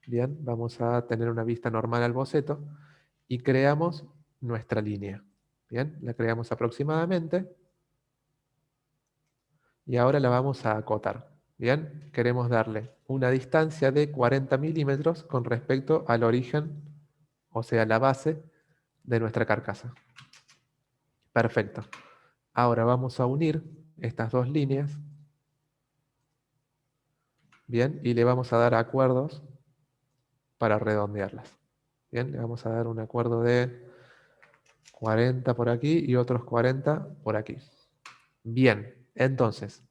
Bien, vamos a tener una vista normal al boceto y creamos nuestra línea. Bien, la creamos aproximadamente y ahora la vamos a acotar. Bien, queremos darle una distancia de 40 milímetros con respecto al origen, o sea, la base de nuestra carcasa. Perfecto. Ahora vamos a unir estas dos líneas. Bien, y le vamos a dar acuerdos para redondearlas. Bien, le vamos a dar un acuerdo de 40 por aquí y otros 40 por aquí. Bien, entonces,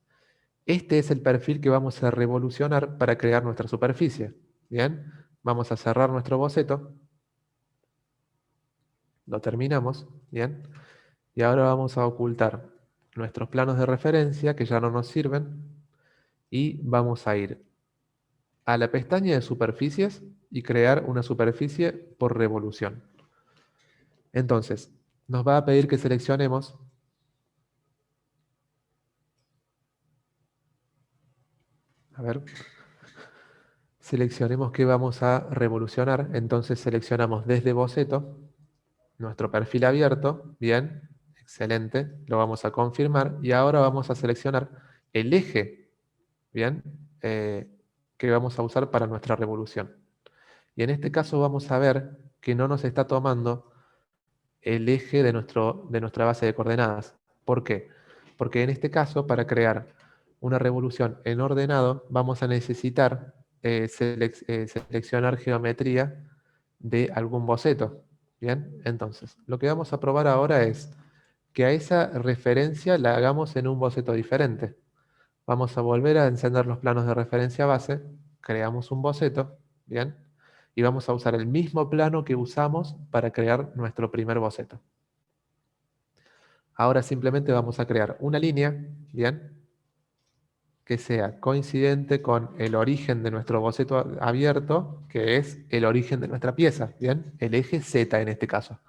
este es el perfil que vamos a revolucionar para crear nuestra superficie. Bien, vamos a cerrar nuestro boceto. Lo terminamos. Bien, y ahora vamos a ocultar nuestros planos de referencia que ya no nos sirven y vamos a ir a la pestaña de superficies y crear una superficie por revolución. Entonces, nos va a pedir que seleccionemos seleccionemos qué vamos a revolucionar. Entonces seleccionamos desde boceto nuestro perfil abierto. Bien, excelente, lo vamos a confirmar y ahora vamos a seleccionar el eje, bien, que vamos a usar para nuestra revolución. Y en este caso vamos a ver que no nos está tomando el eje de nuestra base de coordenadas. ¿Por qué? Porque en este caso, para crear una revolución en ordenado, vamos a necesitar seleccionar geometría de algún boceto. Bien, entonces, lo que vamos a probar ahora es que a esa referencia la hagamos en un boceto diferente. Vamos a volver a encender los planos de referencia base, creamos un boceto, bien, y vamos a usar el mismo plano que usamos para crear nuestro primer boceto. Ahora simplemente vamos a crear una línea, bien, que sea coincidente con el origen de nuestro boceto abierto, que es el origen de nuestra pieza, bien, el eje Z en este caso.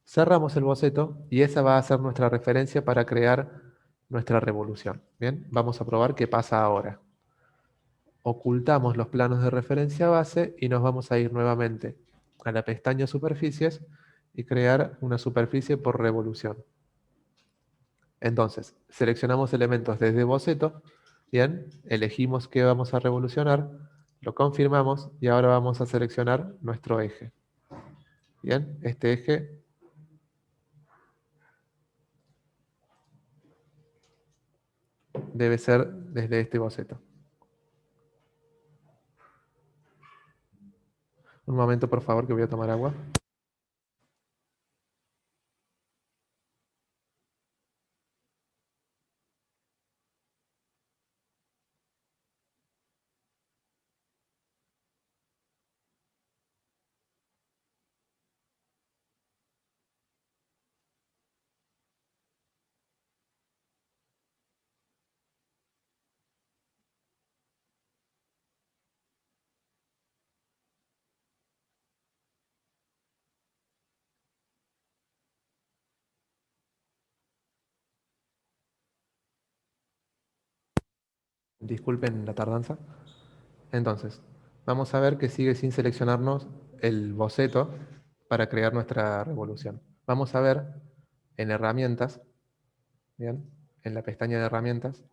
Cerramos el boceto y esa va a ser nuestra referencia para crear nuestra revolución. Bien, vamos a probar qué pasa ahora. Ocultamos los planos de referencia base y nos vamos a ir nuevamente a la pestaña superficies y crear una superficie por revolución. Entonces, seleccionamos elementos desde boceto, bien, elegimos qué vamos a revolucionar, lo confirmamos y ahora vamos a seleccionar nuestro eje. Bien, este eje debe ser desde este boceto. Un momento, por favor, que voy a tomar agua. Disculpen la tardanza. Entonces, vamos a ver que sigue sin seleccionarnos el boceto para crear nuestra revolución. Vamos a ver en herramientas, bien, en la pestaña de herramientas.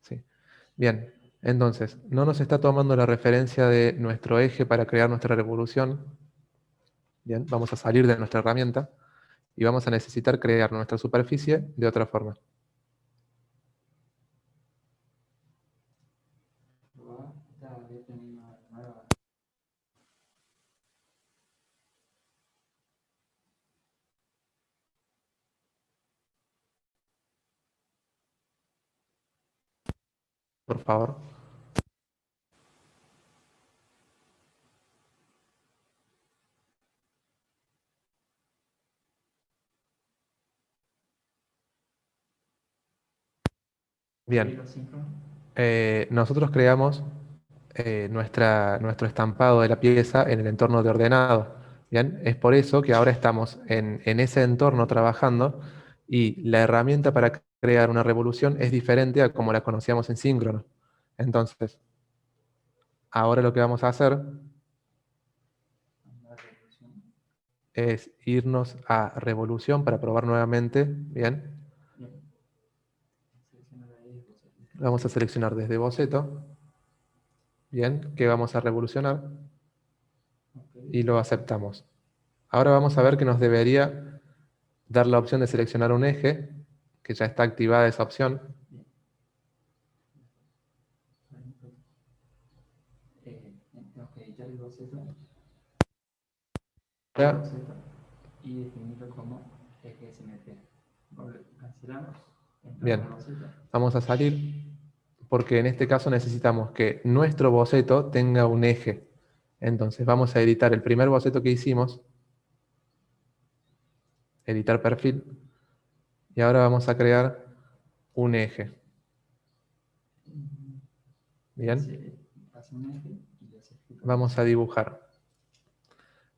Sí. Bien, entonces, no nos está tomando la referencia de nuestro eje para crear nuestra revolución. Bien, vamos a salir de nuestra herramienta y vamos a necesitar crear nuestra superficie de otra forma. por favor. Bien. Nosotros creamos nuestro estampado de la pieza en el entorno de ordenado. Bien, es por eso que ahora estamos en ese entorno trabajando y la herramienta para crear una revolución es diferente a como la conocíamos en síncrono. Entonces, ahora lo que vamos a hacer es irnos a revolución para probar nuevamente. Bien, vamos a seleccionar desde boceto. Bien, que vamos a revolucionar y lo aceptamos. Ahora vamos a ver que nos debería dar la opción de seleccionar un eje, que ya está activada esa opción. Ahora, bien, vamos a salir porque en este caso necesitamos que nuestro boceto tenga un eje. Entonces vamos a editar el primer boceto que hicimos, editar perfil, y ahora vamos a crear un eje. Bien, vamos a dibujar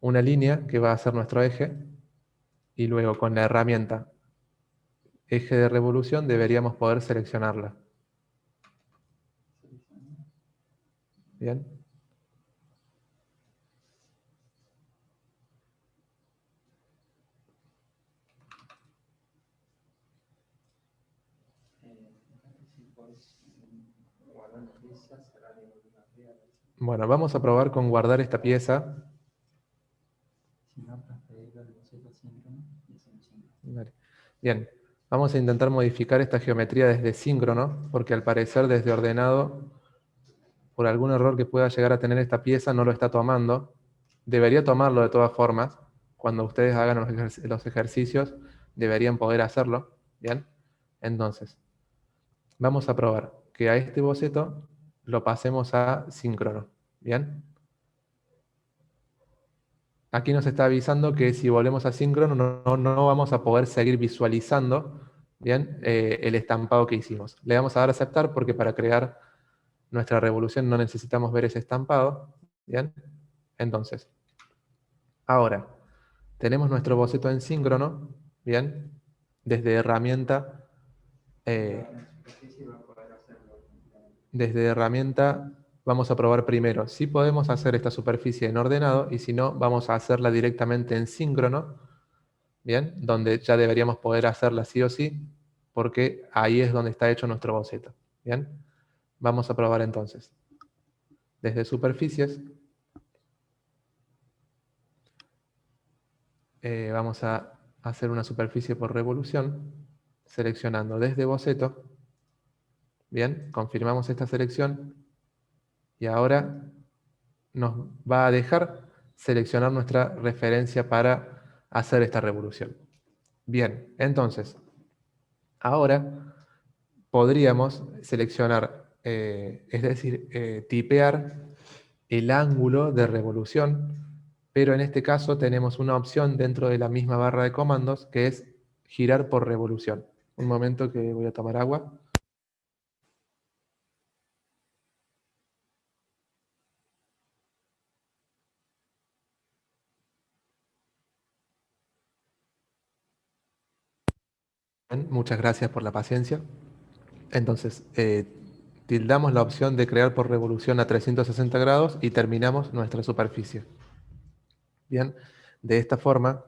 una línea que va a ser nuestro eje y luego con la herramienta eje de revolución deberíamos poder seleccionarla. Bien. Bueno, vamos a probar con guardar esta pieza. Vale. Bien, vamos a intentar modificar esta geometría desde síncrono, porque al parecer desde ordenado, por algún error que pueda llegar a tener esta pieza, no lo está tomando. Debería tomarlo de todas formas. Cuando ustedes hagan los ejercicios, deberían poder hacerlo. Bien, entonces, vamos a probar que a este boceto lo pasemos a síncrono. Bien. Aquí nos está avisando que si volvemos a síncrono no vamos a poder seguir visualizando, bien, el estampado que hicimos. Le vamos a dar a aceptar porque para crear nuestra revolución no necesitamos ver ese estampado. Bien, entonces, ahora tenemos nuestro boceto en síncrono. Bien, desde herramienta, eh, desde herramienta vamos a probar primero si podemos hacer esta superficie en ordenado y si no, vamos a hacerla directamente en síncrono. Bien, donde ya deberíamos poder hacerla sí o sí, porque ahí es donde está hecho nuestro boceto. Bien, vamos a probar entonces. Desde superficies, vamos a hacer una superficie por revolución, seleccionando desde boceto. Bien, confirmamos esta selección y ahora nos va a dejar seleccionar nuestra referencia para hacer esta revolución. Bien, entonces, ahora podríamos seleccionar, es decir, tipear el ángulo de revolución, pero en este caso tenemos una opción dentro de la misma barra de comandos que es girar por revolución. Un momento que voy a tomar agua. Bien, muchas gracias por la paciencia. Entonces, tildamos la opción de crear por revolución a 360 grados y terminamos nuestra superficie. Bien, de esta forma,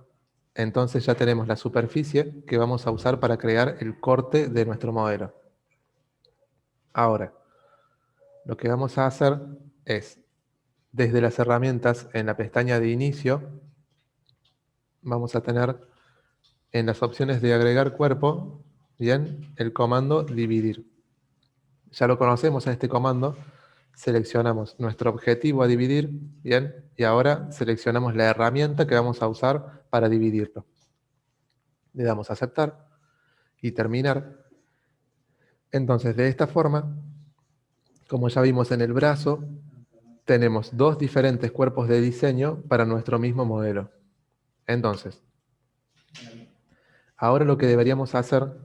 entonces ya tenemos la superficie que vamos a usar para crear el corte de nuestro modelo. Ahora, lo que vamos a hacer es, desde las herramientas en la pestaña de inicio, vamos a tener en las opciones de agregar cuerpo, bien, el comando dividir. Ya lo conocemos a este comando, seleccionamos nuestro objetivo a dividir, bien, y ahora seleccionamos la herramienta que vamos a usar para dividirlo. Le damos a aceptar y terminar. Entonces, de esta forma, Como ya vimos en el brazo, tenemos dos diferentes cuerpos de diseño para nuestro mismo modelo. Entonces, ahora lo que deberíamos hacer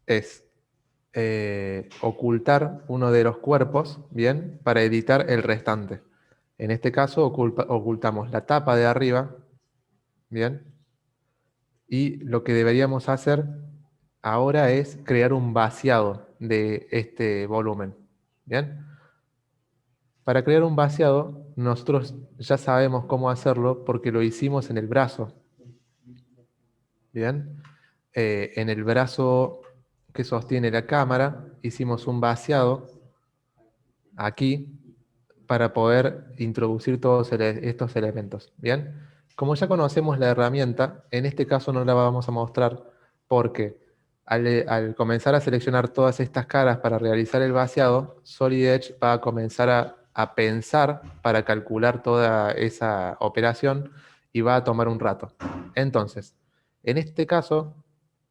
es ocultar uno de los cuerpos, ¿bien? Para editar el restante. En este caso ocultamos la tapa de arriba, ¿bien? Y lo que deberíamos hacer ahora es crear un vaciado de este volumen, ¿bien? Para crear un vaciado, nosotros ya sabemos cómo hacerlo porque lo hicimos en el brazo, ¿bien? En el brazo que sostiene la cámara, hicimos un vaciado aquí para poder introducir todos estos elementos. Bien, como ya conocemos la herramienta, en este caso no la vamos a mostrar porque al comenzar a seleccionar todas estas caras para realizar el vaciado, Solid Edge va a comenzar a pensar para calcular toda esa operación y va a tomar un rato. Entonces, en este caso,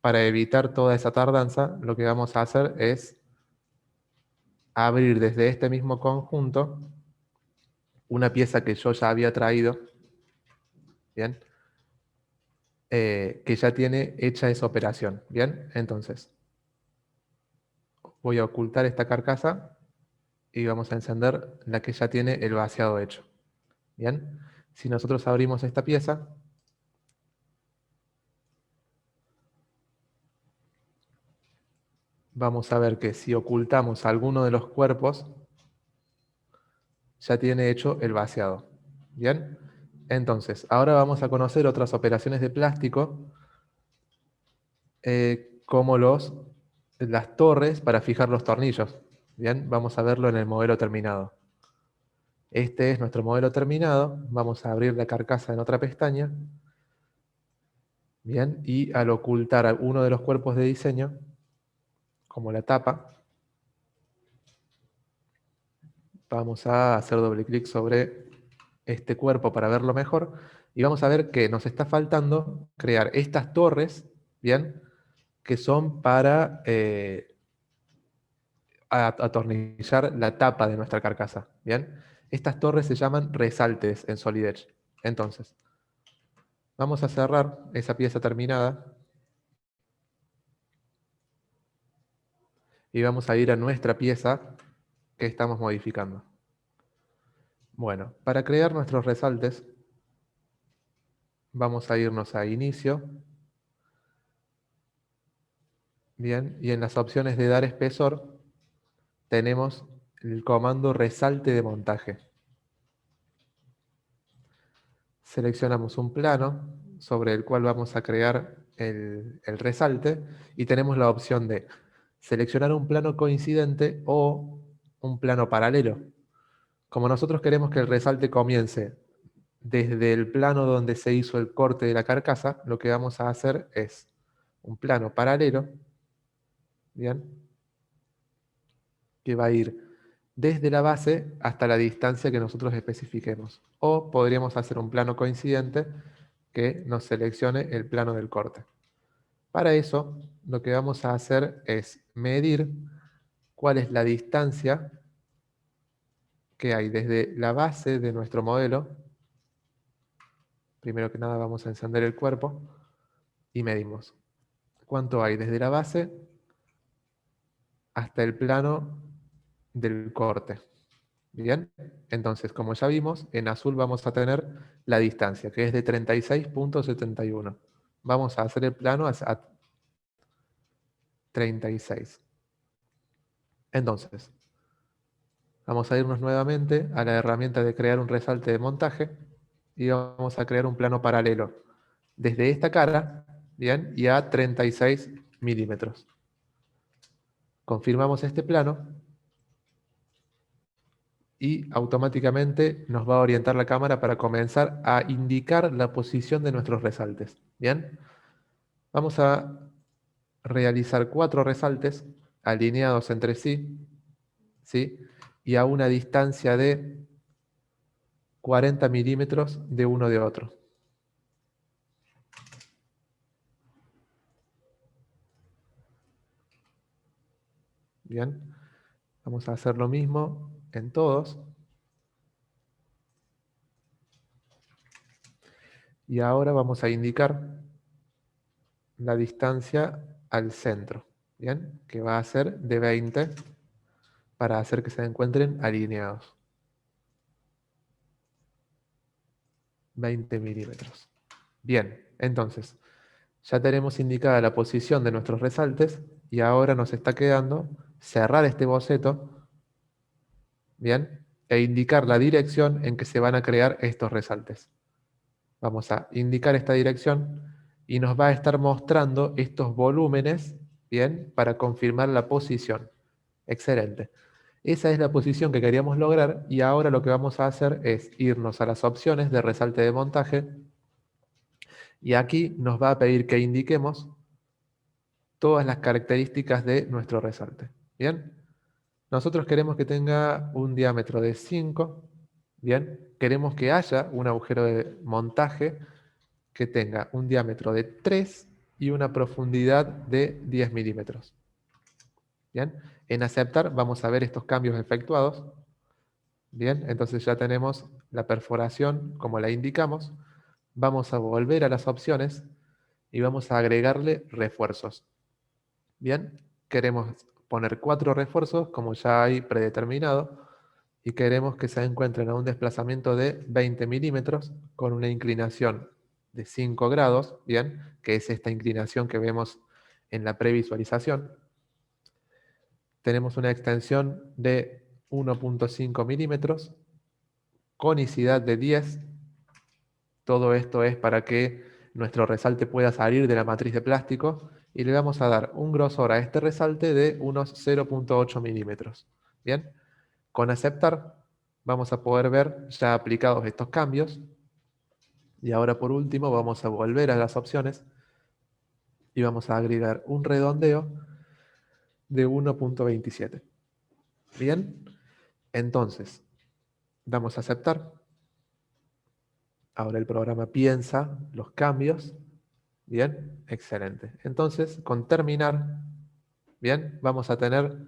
para evitar toda esa tardanza, lo que vamos a hacer es abrir desde este mismo conjunto una pieza que yo ya había traído, ¿bien? Que ya tiene hecha esa operación, ¿bien? Entonces, voy a ocultar esta carcasa y vamos a encender la que ya tiene el vaciado hecho, ¿bien? Si nosotros abrimos esta pieza, vamos a ver que si ocultamos alguno de los cuerpos, ya tiene hecho el vaciado, ¿bien? Entonces, ahora vamos a conocer otras operaciones de plástico, como las torres para fijar los tornillos. Bien, vamos a verlo en el modelo terminado. Este es nuestro modelo terminado. Vamos a abrir la carcasa en otra pestaña. Bien, y al ocultar uno de los cuerpos de diseño, como la tapa, vamos a hacer doble clic sobre este cuerpo para verlo mejor. Y vamos a ver que nos está faltando crear estas torres, bien, que son para atornillar la tapa de nuestra carcasa. Bien, estas torres se llaman resaltes en Solid Edge. Entonces, vamos a cerrar esa pieza terminada y vamos a ir a nuestra pieza que estamos modificando. Bueno, para crear nuestros resaltes, vamos a irnos a Inicio. Bien, y en las opciones de dar espesor, tenemos el comando resalte de montaje. Seleccionamos un plano sobre el cual vamos a crear el resalte y tenemos la opción de seleccionar un plano coincidente o un plano paralelo. Como nosotros queremos que el resalte comience desde el plano donde se hizo el corte de la carcasa, lo que vamos a hacer es un plano paralelo, ¿bien? Que va a ir desde la base hasta la distancia que nosotros especifiquemos. O podríamos hacer un plano coincidente que nos seleccione el plano del corte. Para eso, lo que vamos a hacer es medir cuál es la distancia que hay desde la base de nuestro modelo. Primero que nada vamos a encender el cuerpo y medimos cuánto hay desde la base hasta el plano del corte. Bien, entonces como ya vimos, en azul vamos a tener la distancia, que es de 36,71. Vamos a hacer el plano a 36. Entonces, vamos a irnos nuevamente a la herramienta de crear un resalte de montaje y vamos a crear un plano paralelo desde esta cara, bien, y a 36 milímetros. Confirmamos este plano y automáticamente nos va a orientar la cámara para comenzar a indicar la posición de nuestros resaltes. Bien, vamos a realizar 4 resaltes alineados entre sí, ¿sí? Y a una distancia de 40 milímetros de uno de otro. Bien, Vamos a hacer lo mismo en todos. Y ahora vamos a indicar la distancia al centro, ¿bien? Que va a ser de 20 para hacer que se encuentren alineados. 20 milímetros. Bien, entonces, ya tenemos indicada la posición de nuestros resaltes y ahora nos está quedando cerrar este boceto, ¿bien? E indicar la dirección en que se van a crear estos resaltes. Vamos a indicar esta dirección y nos va a estar mostrando estos volúmenes, ¿bien? Para confirmar la posición. Excelente. Esa es la posición que queríamos lograr y ahora lo que vamos a hacer es irnos a las opciones de resalte de montaje y aquí nos va a pedir que indiquemos todas las características de nuestro resalte. ¿Bien? Nosotros queremos que tenga un diámetro de 5. ¿Bien? Queremos que haya un agujero de montaje que tenga un diámetro de 3 y una profundidad de 10 milímetros. ¿Bien? En aceptar vamos a ver estos cambios efectuados. Bien, entonces ya tenemos la perforación como la indicamos. Vamos a volver a las opciones y vamos a agregarle refuerzos. Bien, queremos poner 4 refuerzos como ya hay predeterminado y queremos que se encuentren a un desplazamiento de 20 milímetros con una inclinación de 5 grados, bien, que es esta inclinación que vemos en la previsualización. Tenemos una extensión de 1.5 milímetros, conicidad de 10. Todo esto es para que nuestro resalte pueda salir de la matriz de plástico y le vamos a dar un grosor a este resalte de unos 0.8 milímetros. Bien, con aceptar vamos a poder ver ya aplicados estos cambios. Y ahora por último vamos a volver a las opciones y vamos a agregar un redondeo de 1.27. Bien, entonces damos a aceptar. Ahora el programa piensa los cambios. Bien, excelente. Entonces, con terminar, bien, vamos a tener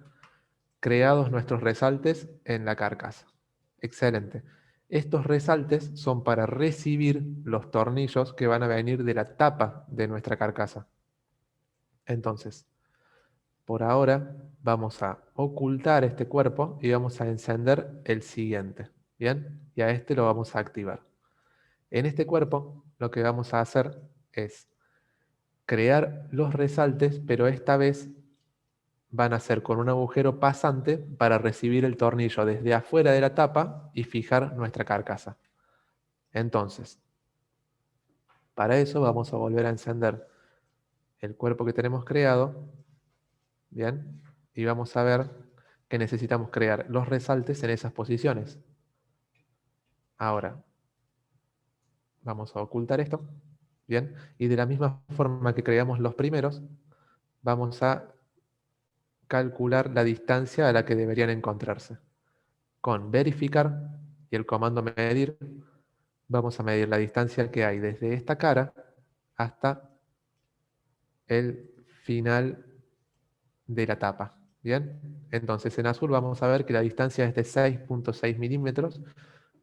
creados nuestros resaltes en la carcasa. Excelente. Estos resaltes son para recibir los tornillos que van a venir de la tapa de nuestra carcasa. Entonces, por ahora vamos a ocultar este cuerpo y vamos a encender el siguiente. Bien, y a este lo vamos a activar. En este cuerpo lo que vamos a hacer es crear los resaltes, pero esta vez van a ser con un agujero pasante para recibir el tornillo desde afuera de la tapa y fijar nuestra carcasa. Entonces, para eso vamos a volver a encender el cuerpo que tenemos creado, ¿bien? Y vamos a ver que necesitamos crear los resaltes en esas posiciones. Ahora, vamos a ocultar esto, ¿bien? Y de la misma forma que creamos los primeros, vamos a calcular la distancia a la que deberían encontrarse. Con verificar y el comando medir, vamos a medir la distancia que hay desde esta cara hasta el final de la tapa. ¿Bien? Entonces en azul vamos a ver que la distancia es de 6.6 milímetros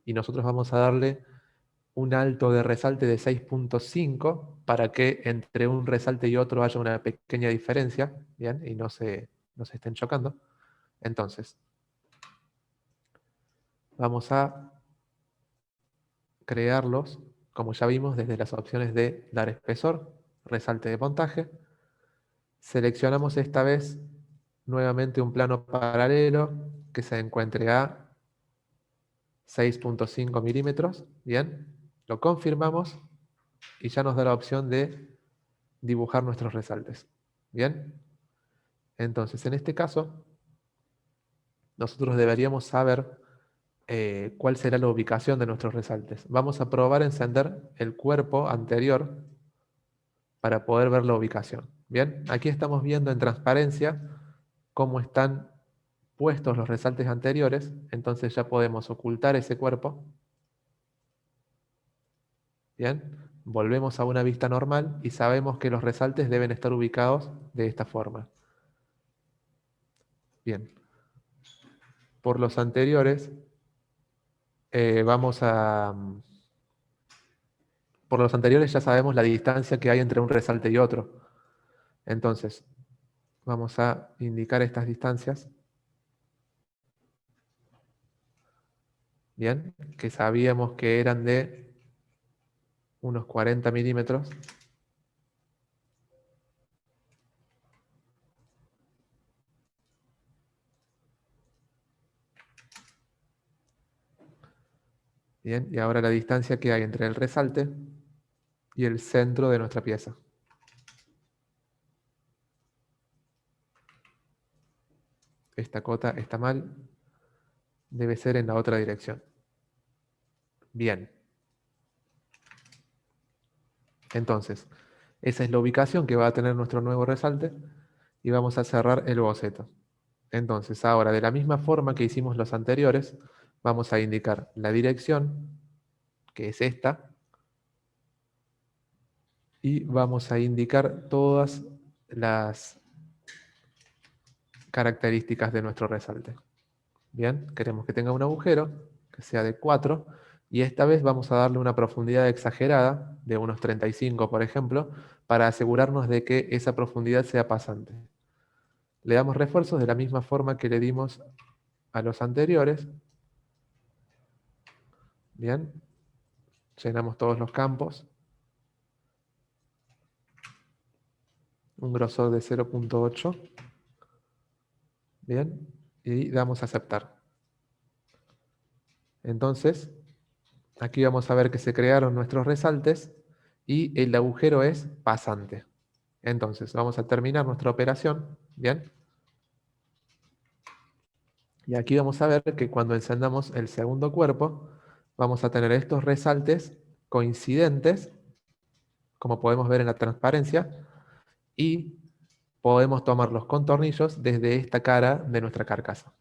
y nosotros vamos a darle un alto de resalte de 6.5 para que entre un resalte y otro haya una pequeña diferencia, ¿bien? Y no se estén chocando. Entonces, vamos a crearlos, como ya vimos, desde las opciones de dar espesor, resalte de montaje. Seleccionamos esta vez nuevamente un plano paralelo que se encuentre a 6.5 milímetros. Bien, lo confirmamos y ya nos da la opción de dibujar nuestros resaltes. Bien, entonces en este caso nosotros deberíamos saber cuál será la ubicación de nuestros resaltes. Vamos a probar a encender el cuerpo anterior para poder ver la ubicación. Bien, aquí estamos viendo en transparencia cómo están puestos los resaltes anteriores, entonces ya podemos ocultar ese cuerpo. Bien, volvemos a una vista normal y sabemos que los resaltes deben estar ubicados de esta forma. Bien, por los anteriores, por los anteriores ya sabemos la distancia que hay entre un resalte y otro. Entonces, vamos a indicar estas distancias. Bien, que sabíamos que eran de unos 40 milímetros. Bien, y ahora la distancia que hay entre el resalte y el centro de nuestra pieza. Esta cota está mal, debe ser en la otra dirección. Bien. Entonces, esa es la ubicación que va a tener nuestro nuevo resalte y vamos a cerrar el boceto. Entonces, ahora, de la misma forma que hicimos los anteriores, vamos a indicar la dirección, que es esta, y vamos a indicar todas las características de nuestro resalte. Bien, queremos que tenga un agujero, que sea de 4, y esta vez vamos a darle una profundidad exagerada, de unos 35 por ejemplo, para asegurarnos de que esa profundidad sea pasante. Le damos refuerzos de la misma forma que le dimos a los anteriores. Bien, llenamos todos los campos. Un grosor de 0,8. Bien, y damos a aceptar. Entonces, aquí vamos a ver que se crearon nuestros resaltes y el agujero es pasante. Entonces, vamos a terminar nuestra operación. Bien. Y aquí vamos a ver que cuando encendamos el segundo cuerpo, vamos a tener estos resaltes coincidentes, como podemos ver en la transparencia, y podemos tomarlos con tornillos desde esta cara de nuestra carcasa.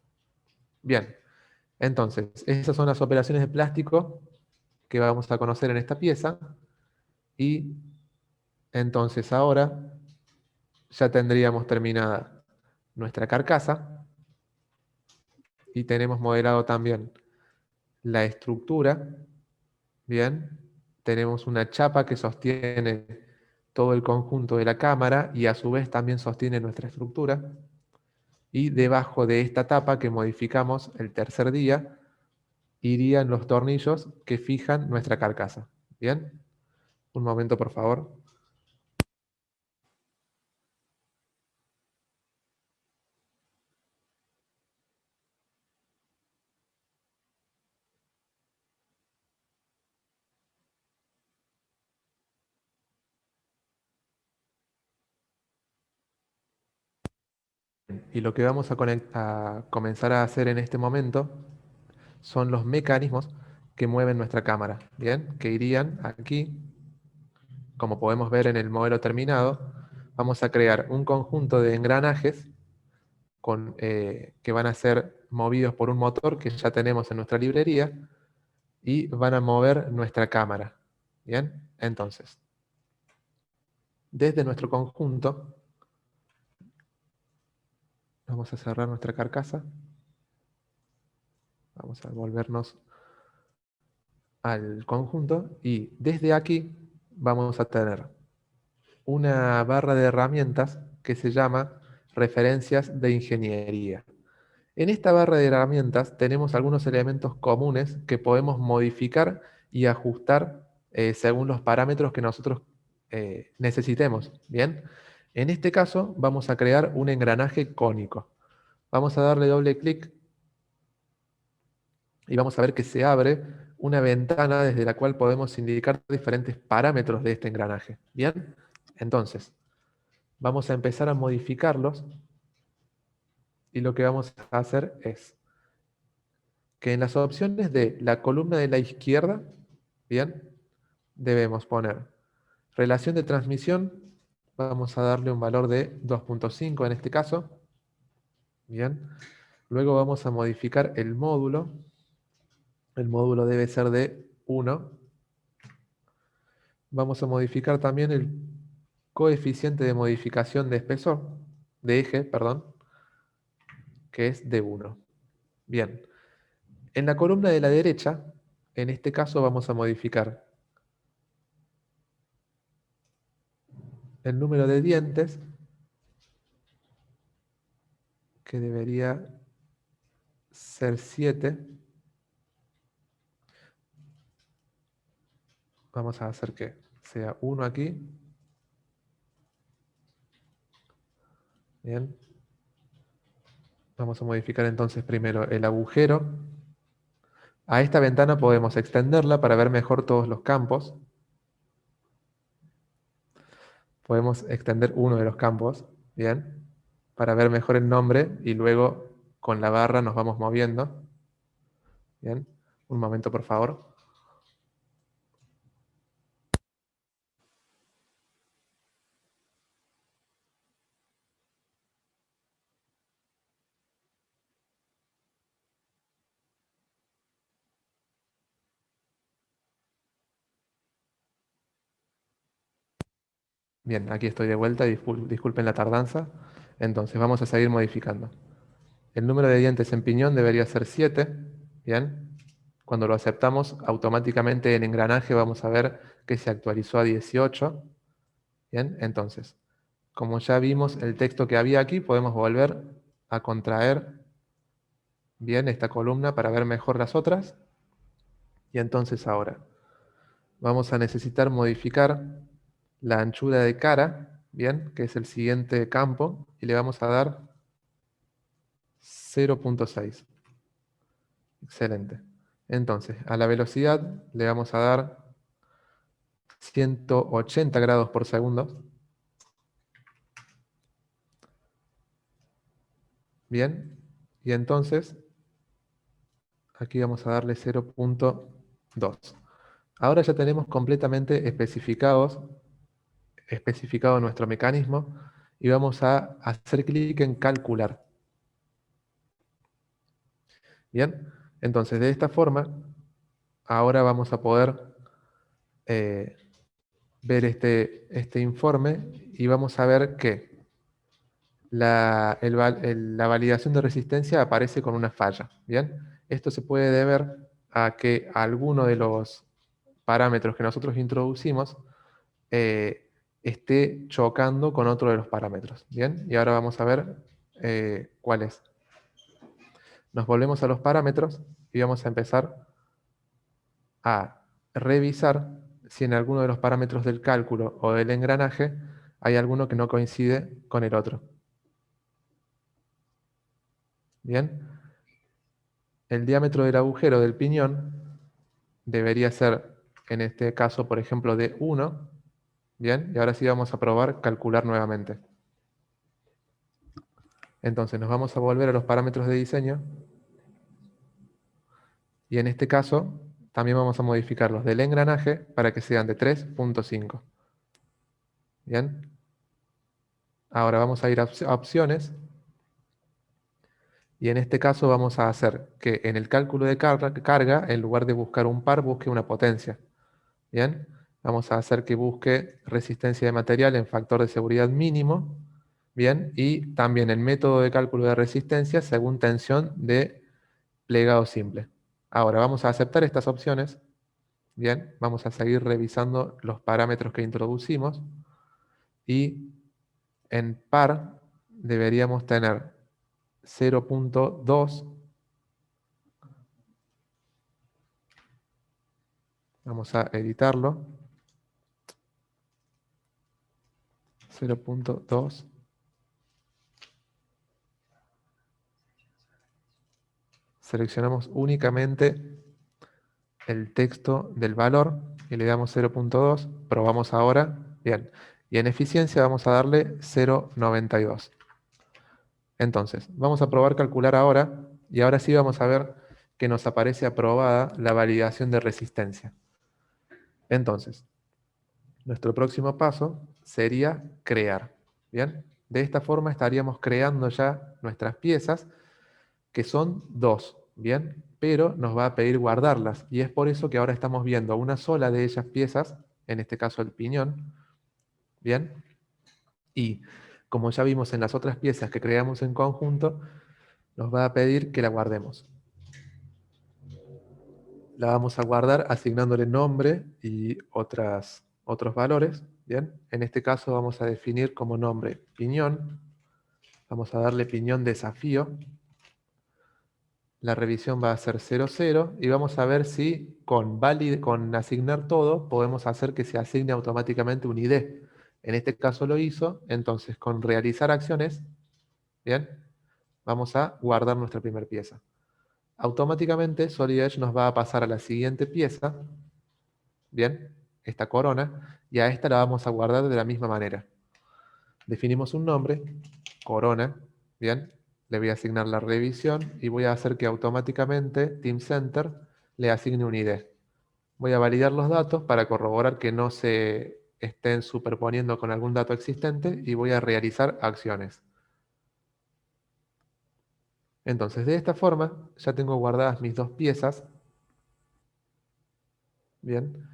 Bien, entonces, esas son las operaciones de plástico que vamos a conocer en esta pieza, y entonces ahora ya tendríamos terminada nuestra carcasa y tenemos modelado también la estructura. Bien, tenemos una chapa que sostiene todo el conjunto de la cámara y a su vez también sostiene nuestra estructura. Y debajo de esta tapa que modificamos el tercer día, irían los tornillos que fijan nuestra carcasa. Bien, un momento por favor. Y lo que vamos a comenzar a hacer en este momento son los mecanismos que mueven nuestra cámara, ¿bien? Que irían aquí, como podemos ver en el modelo terminado. Vamos a crear un conjunto de engranajes que van a ser movidos por un motor que ya tenemos en nuestra librería y van a mover nuestra cámara, ¿bien? Entonces, desde nuestro conjunto, vamos a cerrar nuestra carcasa. Vamos a volvernos al conjunto y desde aquí vamos a tener una barra de herramientas que se llama referencias de ingeniería. En esta barra de herramientas tenemos algunos elementos comunes que podemos modificar y ajustar según los parámetros que nosotros necesitemos. Bien, en este caso vamos a crear un engranaje cónico. Vamos a darle doble clic y vamos a ver que se abre una ventana desde la cual podemos indicar diferentes parámetros de este engranaje. Bien, entonces vamos a empezar a modificarlos y lo que vamos a hacer es que en las opciones de la columna de la izquierda, bien, debemos poner relación de transmisión, vamos a darle un valor de 2.5 en este caso, bien. Luego vamos a modificar el módulo debe ser de 1. Vamos a modificar también el coeficiente de modificación de espesor, de eje, perdón, que es de 1. Bien. En la columna de la derecha, en este caso vamos a modificar el número de dientes, que debería ser 7. Vamos a hacer que sea 1 aquí. Bien. Vamos a modificar entonces primero el agujero. A esta ventana podemos extenderla para ver mejor todos los campos. Podemos extender uno de los campos, bien, para ver mejor el nombre y luego con la barra nos vamos moviendo. Bien, un momento por favor. Bien, aquí estoy de vuelta, disculpen la tardanza. Entonces vamos a seguir modificando. El número de dientes en piñón debería ser 7, bien. Cuando lo aceptamos, automáticamente en engranaje vamos a ver que se actualizó a 18. Bien, entonces, como ya vimos el texto que había aquí, podemos volver a contraer bien esta columna para ver mejor las otras. Y entonces ahora vamos a necesitar modificar la anchura de cara, bien, que es el siguiente campo, y le vamos a dar 0.6. Excelente. Entonces, a la velocidad le vamos a dar 180 grados por segundo. Bien, y entonces aquí vamos a darle 0.2. Ahora ya tenemos completamente especificado nuestro mecanismo y vamos a hacer clic en calcular. Bien, entonces de esta forma, ahora vamos a poder ver este informe y vamos a ver que la validación de resistencia aparece con una falla. Bien, esto se puede deber a que alguno de los parámetros que nosotros introducimos esté chocando con otro de los parámetros. Bien, y ahora vamos a ver cuál es. Nos volvemos a los parámetros y vamos a empezar a revisar si en alguno de los parámetros del cálculo o del engranaje hay alguno que no coincide con el otro. Bien, el diámetro del agujero del piñón debería ser, en este caso, por ejemplo, de 1. Bien, y ahora sí vamos a probar calcular nuevamente. Entonces nos vamos a volver a los parámetros de diseño y en este caso también vamos a modificar los del engranaje para que sean de 3.5. Bien, ahora vamos a ir a opciones y en este caso vamos a hacer que en el cálculo de carga, en lugar de buscar un par, busque una potencia. Bien, vamos a hacer que busque resistencia de material en factor de seguridad mínimo. Bien, y también el método de cálculo de resistencia según tensión de plegado simple. Ahora vamos a aceptar estas opciones. Bien, vamos a seguir revisando los parámetros que introducimos y en par deberíamos tener 0.2. Vamos a editarlo. 0.2. Seleccionamos únicamente el texto del valor y le damos 0.2. Probamos ahora. Bien. Y en eficiencia vamos a darle 0.92. Entonces, vamos a probar calcular ahora y ahora sí vamos a ver que nos aparece aprobada la validación de resistencia. Entonces, nuestro próximo paso sería crear. Bien, de esta forma estaríamos creando ya nuestras piezas, que son 2, bien, pero nos va a pedir guardarlas y es por eso que ahora estamos viendo una sola de ellas piezas, en este caso el piñón, bien, y como ya vimos en las otras piezas que creamos en conjunto, nos va a pedir que la guardemos. la vamos a guardar asignándole nombre y otros valores. Bien, en este caso vamos a definir como nombre piñón. Vamos a darle piñón desafío. La revisión va a ser 0, 0 y vamos a ver si con asignar todo podemos hacer que se asigne automáticamente un ID. En este caso lo hizo, entonces con realizar acciones, bien, vamos a guardar nuestra primera pieza. Automáticamente Solid Edge nos va a pasar a la siguiente pieza, bien, esta corona, y a esta la vamos a guardar de la misma manera. Definimos un nombre, corona, bien, le voy a asignar la revisión y voy a hacer que automáticamente Team Center le asigne un ID. Voy a validar los datos para corroborar que no se estén superponiendo con algún dato existente y voy a realizar acciones. Entonces, de esta forma, ya tengo guardadas mis dos piezas. Bien.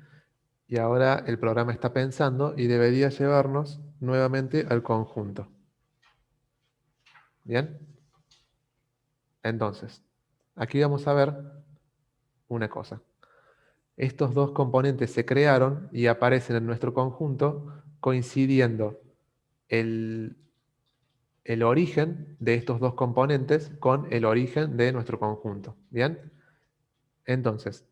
Y ahora el programa está pensando y debería llevarnos nuevamente al conjunto. Bien. Entonces, aquí vamos a ver una cosa. Estos dos componentes se crearon y aparecen en nuestro conjunto coincidiendo el origen de estos dos componentes con el origen de nuestro conjunto. ¿Bien? Entonces,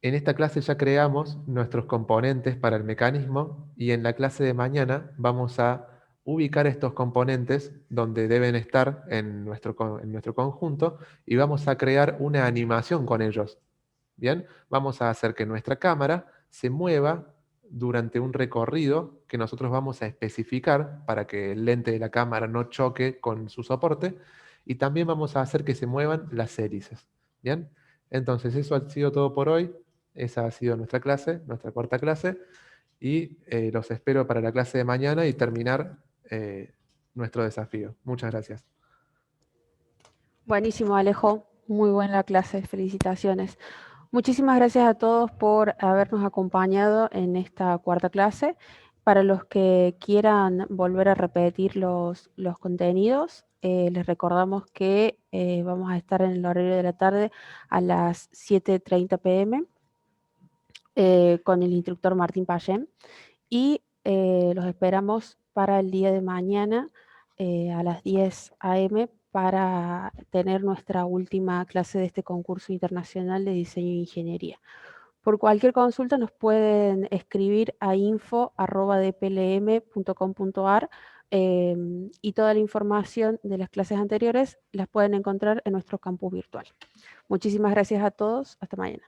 en esta clase ya creamos nuestros componentes para el mecanismo y en la clase de mañana vamos a ubicar estos componentes donde deben estar en nuestro conjunto y vamos a crear una animación con ellos. Bien, vamos a hacer que nuestra cámara se mueva durante un recorrido que nosotros vamos a especificar para que el lente de la cámara no choque con su soporte y también vamos a hacer que se muevan las hélices. Bien, entonces eso ha sido todo por hoy. Esa ha sido nuestra clase, nuestra cuarta clase y los espero para la clase de mañana y terminar nuestro desafío. Muchas gracias. Buenísimo, Alejo. Muy buena la clase. Felicitaciones. Muchísimas gracias a todos por habernos acompañado en esta cuarta clase. Para los que quieran volver a repetir los contenidos, les recordamos que vamos a estar en el horario de la tarde a las 7:30 p.m. Con el instructor Martín Payén y los esperamos para el día de mañana a las 10 a.m. para tener nuestra última clase de este concurso internacional de diseño e ingeniería. Por cualquier consulta nos pueden escribir a info@dplm.com.ar y toda la información de las clases anteriores las pueden encontrar en nuestro campus virtual. Muchísimas gracias a todos. Hasta mañana.